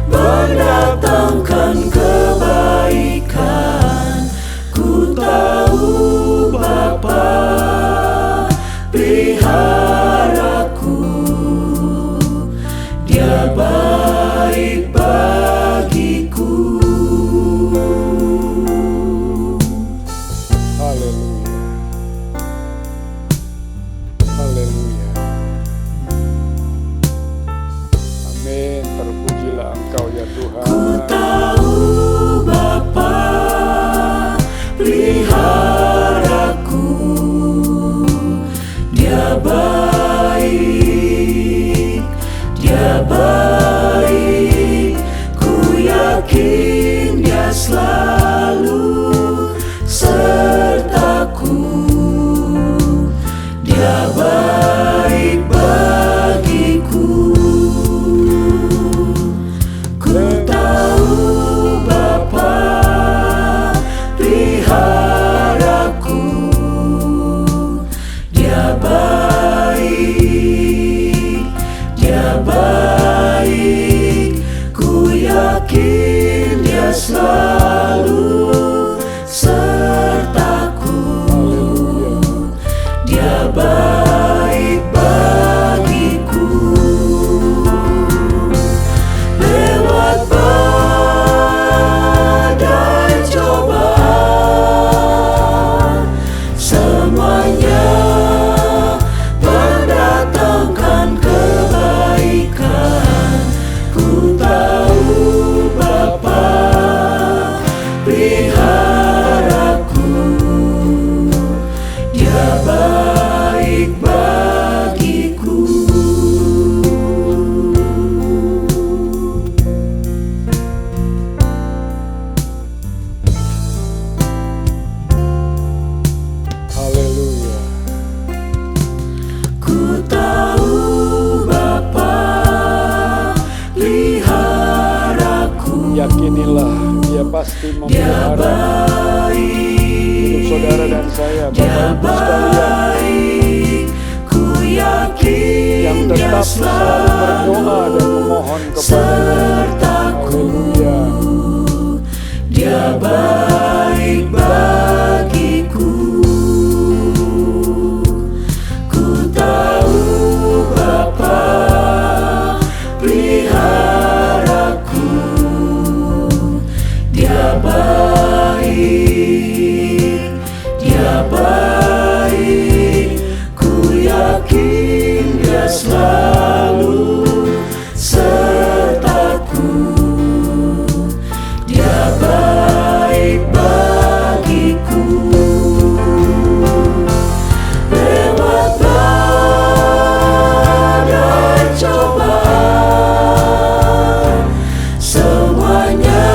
mendatangkan kebaikan. Ku tahu Bapa peliharaku. Dia baik bagiku. selalu sertaku. Dia baik bagiku. Lewat badai cobaan, semuanya mendatangkan kebaikan. Ku tahu Bapa peliharaku. Dia baik bagiku. Haleluya. Ku tahu Bapa peliharaku. Yakinilah Dia pasti Dia memelihara hidup saudara dan saya, Dia Bapak Ibu sekalian, baik. Ku yakin yang Dia tetap selalu berdoa dan memohon kepada-Nya. sertaku. Haleluya. Dia baik bagiku. Ku tahu Bapa peliharaku. Dia baik, Dia baik. Ku yakin Dia selalu sertaku. Dia baik bagiku. Lewat badai cobaan, semuanya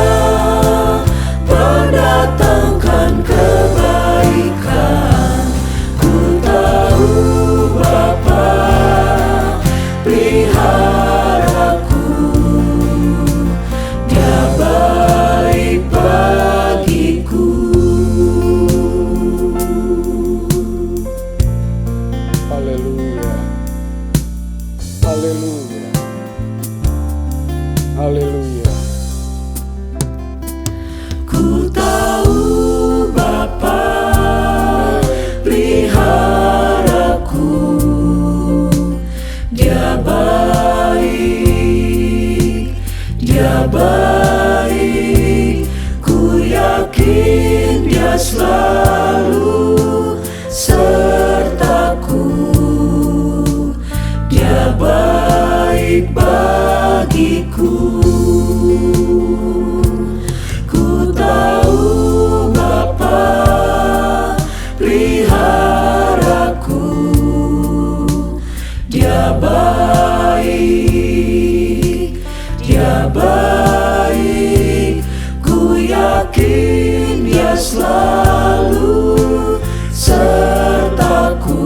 mendatangkan kebaikan. Ku tahu Bapa peliharaku. Dia baik bagiku. Haleluya. Haleluya. Haleluya. Ku tahu Bapa peliharaku. Dia baik, Dia baik. Ku yakin Dia selalu sertaku. Dia baik bagiku. Ku tahu Bapa peliharaku. Dia baik, Dia baik. Ku yakin Dia selalu sertaku.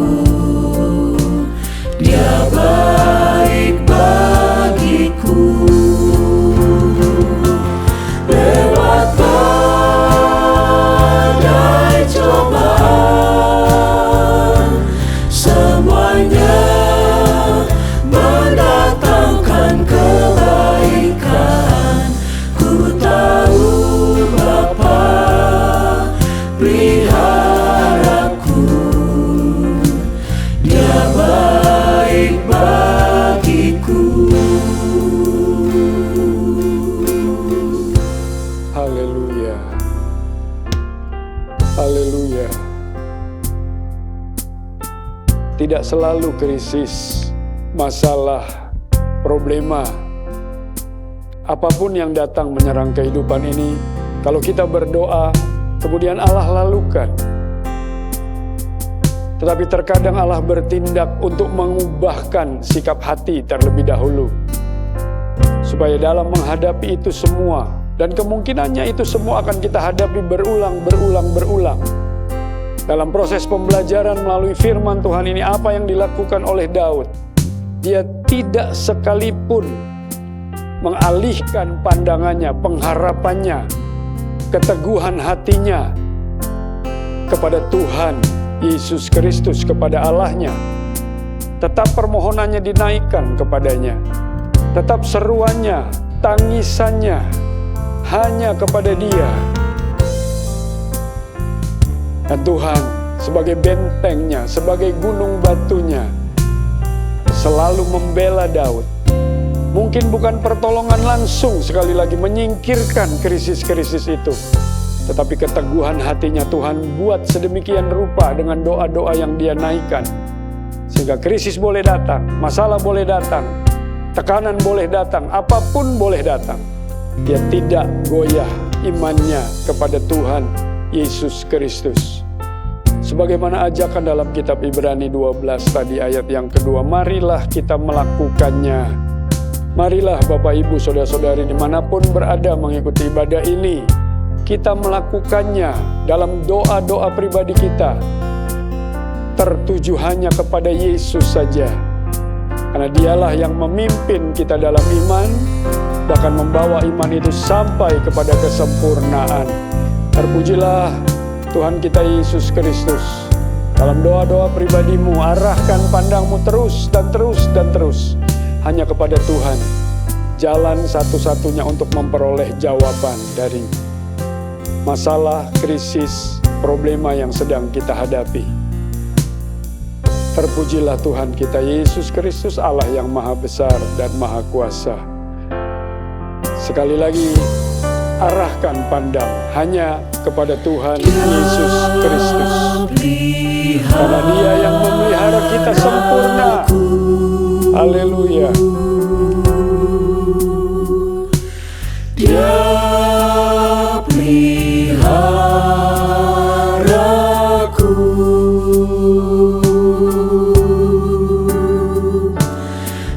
Dia baik bagiku. Lewat badai cobaan, semuanya mendatangkan kebaikan. Ku tahu Bapa peliharaku. Dia baik bagiku. Haleluya. Haleluya. Tidak selalu krisis, masalah, problema, apapun yang datang menyerang kehidupan ini, kalau kita berdoa, kemudian Allah lalukan. Tetapi terkadang Allah bertindak untuk mengubahkan sikap hati terlebih dahulu, supaya dalam menghadapi itu semua, dan kemungkinannya itu semua akan kita hadapi berulang. Dalam proses pembelajaran melalui firman Tuhan ini, apa yang dilakukan oleh Daud, dia tidak sekalipun mengalihkan pandangannya, pengharapannya, keteguhan hatinya kepada Tuhan Yesus Kristus, kepada Allahnya. Tetap permohonannya dinaikkan kepadanya, tetap seruannya, tangisannya hanya kepada Dia. Dan Tuhan sebagai bentengnya, sebagai gunung batunya, selalu membela Daud. Mungkin bukan pertolongan langsung sekali lagi menyingkirkan krisis-krisis itu, tetapi keteguhan hatinya Tuhan buat sedemikian rupa dengan doa-doa yang Dia naikkan. Sehingga krisis boleh datang, masalah boleh datang, tekanan boleh datang, apapun boleh datang. Dia tidak goyah imannya kepada Tuhan Yesus Kristus. Sebagaimana ajakan dalam kitab Ibrani 12 tadi ayat yang kedua, marilah kita melakukannya. Marilah Bapak Ibu Saudara-saudari dimanapun berada mengikuti ibadah ini, kita melakukannya dalam doa-doa pribadi kita, tertuju hanya kepada Yesus saja. Karena Dialah yang memimpin kita dalam iman, bahkan membawa iman itu sampai kepada kesempurnaan. Terpujilah Tuhan kita Yesus Kristus. Dalam doa-doa pribadimu, arahkan pandangmu terus dan terus dan terus hanya kepada Tuhan. Jalan satu-satunya untuk memperoleh jawaban dari masalah, krisis, problema yang sedang kita hadapi. Terpujilah Tuhan kita Yesus Kristus, Allah yang maha besar dan maha kuasa. Sekali lagi, arahkan pandang hanya kepada Tuhan Yesus Kristus. Karena Dia yang memelihara kita sempurna. Haleluya. Dia peliharaku.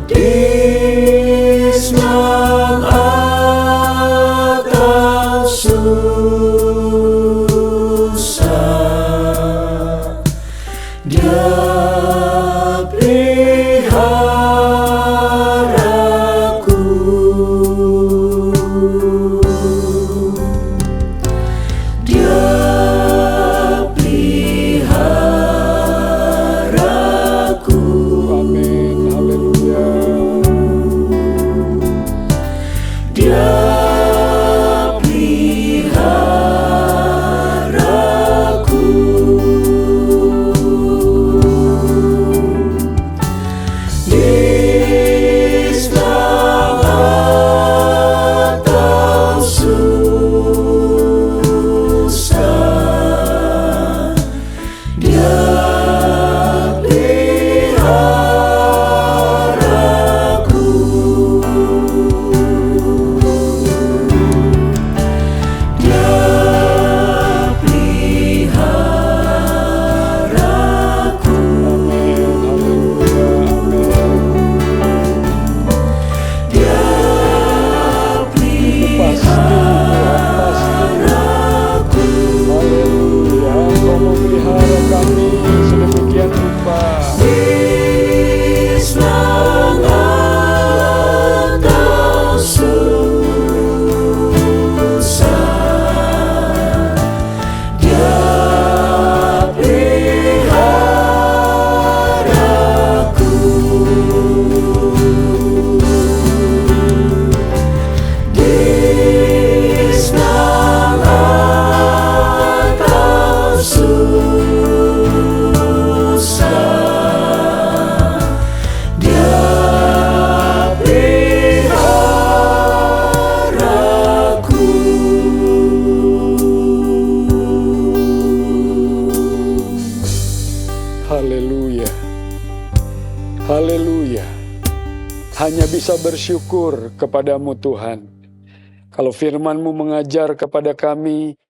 Di senang atau susah, Dia peliharaku. Dia peliharaku. Amin. Haleluya. Dia peliharaku. Di senang atau susah, Dia peliharaku. Dia peliharaku. Dia peliharaku. Haleluya. Engkau memelihara kami sedemikian rupa. Di senang atau susah, Dia peliharaku. Di senang atau susah, Dia peliharaku. Haleluya. Haleluya. Hanya bisa bersyukur kepadamu Tuhan. Kalau firman-Mu mengajar kepada kami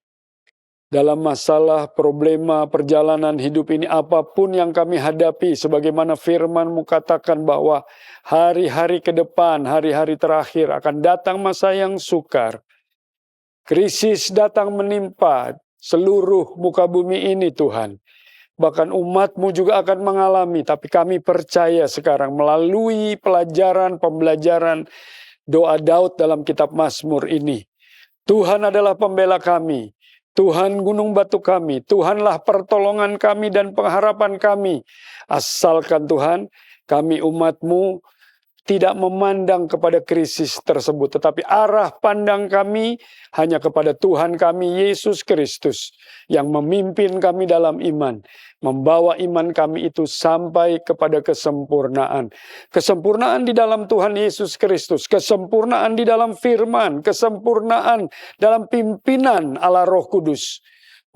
dalam masalah, problema, perjalanan hidup ini, apapun yang kami hadapi, sebagaimana firman-Mu katakan bahwa hari-hari ke depan, hari-hari terakhir akan datang masa yang sukar. Krisis datang menimpa seluruh muka bumi ini Tuhan. Bahkan umat-Mu juga akan mengalami, tapi kami percaya sekarang melalui pembelajaran doa Daud dalam kitab Mazmur ini. Tuhan adalah pembela kami, Tuhan gunung batu kami, Tuhanlah pertolongan kami dan pengharapan kami. Asalkan Tuhan, kami umat-Mu tidak memandang kepada krisis tersebut, tetapi arah pandang kami hanya kepada Tuhan kami Yesus Kristus yang memimpin kami dalam iman, membawa iman kami itu sampai kepada kesempurnaan. Kesempurnaan di dalam Tuhan Yesus Kristus, kesempurnaan di dalam firman, kesempurnaan dalam pimpinan Allah Roh Kudus,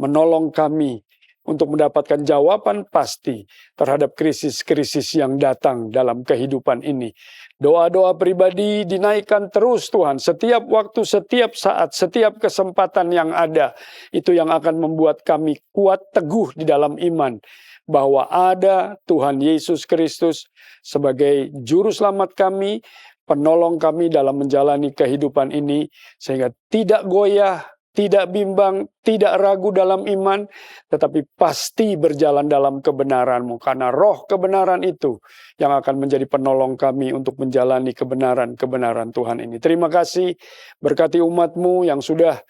menolong kami untuk mendapatkan jawaban pasti terhadap krisis-krisis yang datang dalam kehidupan ini. Doa-doa pribadi dinaikkan terus Tuhan, setiap waktu, setiap saat, setiap kesempatan yang ada. Itu yang akan membuat kami kuat teguh di dalam iman, bahwa ada Tuhan Yesus Kristus sebagai juru selamat kami, penolong kami dalam menjalani kehidupan ini, sehingga tidak goyah, tidak bimbang, tidak ragu dalam iman, tetapi pasti berjalan dalam kebenaran-Mu. Karena roh kebenaran itu yang akan menjadi penolong kami untuk menjalani kebenaran-kebenaran Tuhan ini. Terima kasih, berkati umat-Mu yang sudah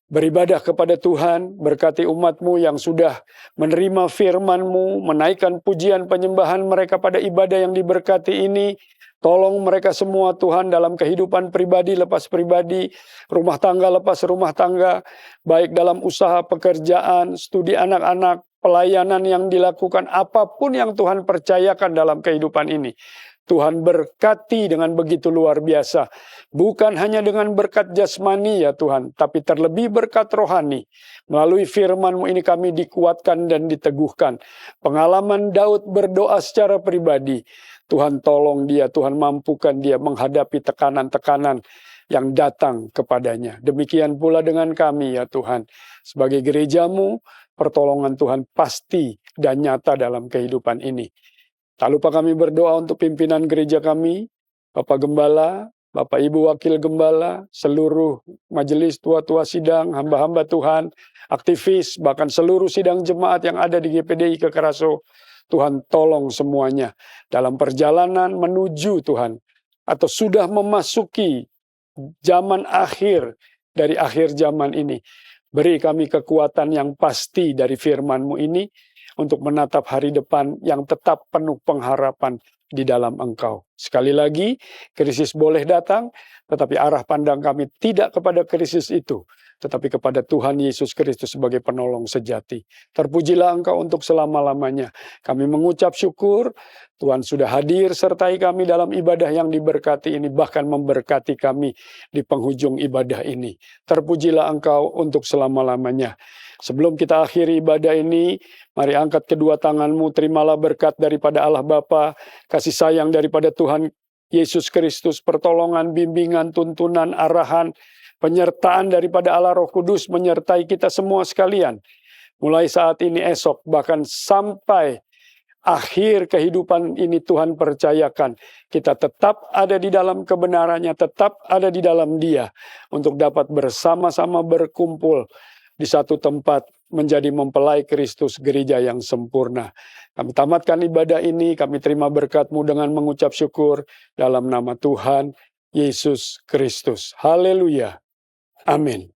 beribadah kepada Tuhan, berkati umat-Mu yang sudah menerima firman-Mu, menaikkan pujian penyembahan mereka pada ibadah yang diberkati ini. Tolong mereka semua Tuhan dalam kehidupan pribadi lepas pribadi, rumah tangga lepas rumah tangga, baik dalam usaha pekerjaan, studi anak-anak, pelayanan yang dilakukan, apapun yang Tuhan percayakan dalam kehidupan ini. Tuhan berkati dengan begitu luar biasa. Bukan hanya dengan berkat jasmani ya Tuhan, tapi terlebih berkat rohani. Melalui firman-Mu ini kami dikuatkan dan diteguhkan. Pengalaman Daud berdoa secara pribadi. Tuhan tolong dia, Tuhan mampukan dia menghadapi tekanan-tekanan yang datang kepadanya. Demikian pula dengan kami ya Tuhan. Sebagai gereja-Mu, pertolongan Tuhan pasti dan nyata dalam kehidupan ini. Tak lupa kami berdoa untuk pimpinan gereja kami, Bapak Gembala, Bapak Ibu Wakil Gembala, seluruh majelis tua-tua sidang, hamba-hamba Tuhan, aktivis, bahkan seluruh sidang jemaat yang ada di GPDI Kekeraso. Tuhan tolong semuanya dalam perjalanan menuju Tuhan, atau sudah memasuki zaman akhir dari akhir zaman ini. Beri kami kekuatan yang pasti dari firman-Mu ini, untuk menatap hari depan yang tetap penuh pengharapan di dalam Engkau. Sekali lagi, krisis boleh datang, tetapi arah pandang kami tidak kepada krisis itu, tetapi kepada Tuhan Yesus Kristus sebagai penolong sejati. Terpujilah Engkau untuk selama-lamanya. Kami mengucap syukur, Tuhan sudah hadir sertai kami dalam ibadah yang diberkati ini, bahkan memberkati kami di penghujung ibadah ini. Terpujilah Engkau untuk selama-lamanya. Sebelum kita akhiri ibadah ini, mari angkat kedua tanganmu, terimalah berkat daripada Allah Bapa, kasih sayang daripada Tuhan Yesus Kristus, pertolongan, bimbingan, tuntunan, arahan, penyertaan daripada Allah Roh Kudus menyertai kita semua sekalian. Mulai saat ini, esok, bahkan sampai akhir kehidupan ini Tuhan percayakan, kita tetap ada di dalam kebenarannya, tetap ada di dalam Dia, untuk dapat bersama-sama berkumpul di satu tempat menjadi mempelai Kristus, gereja yang sempurna. Kami tamatkan ibadah ini, kami terima berkat-Mu dengan mengucap syukur dalam nama Tuhan Yesus Kristus. Haleluya. Amin.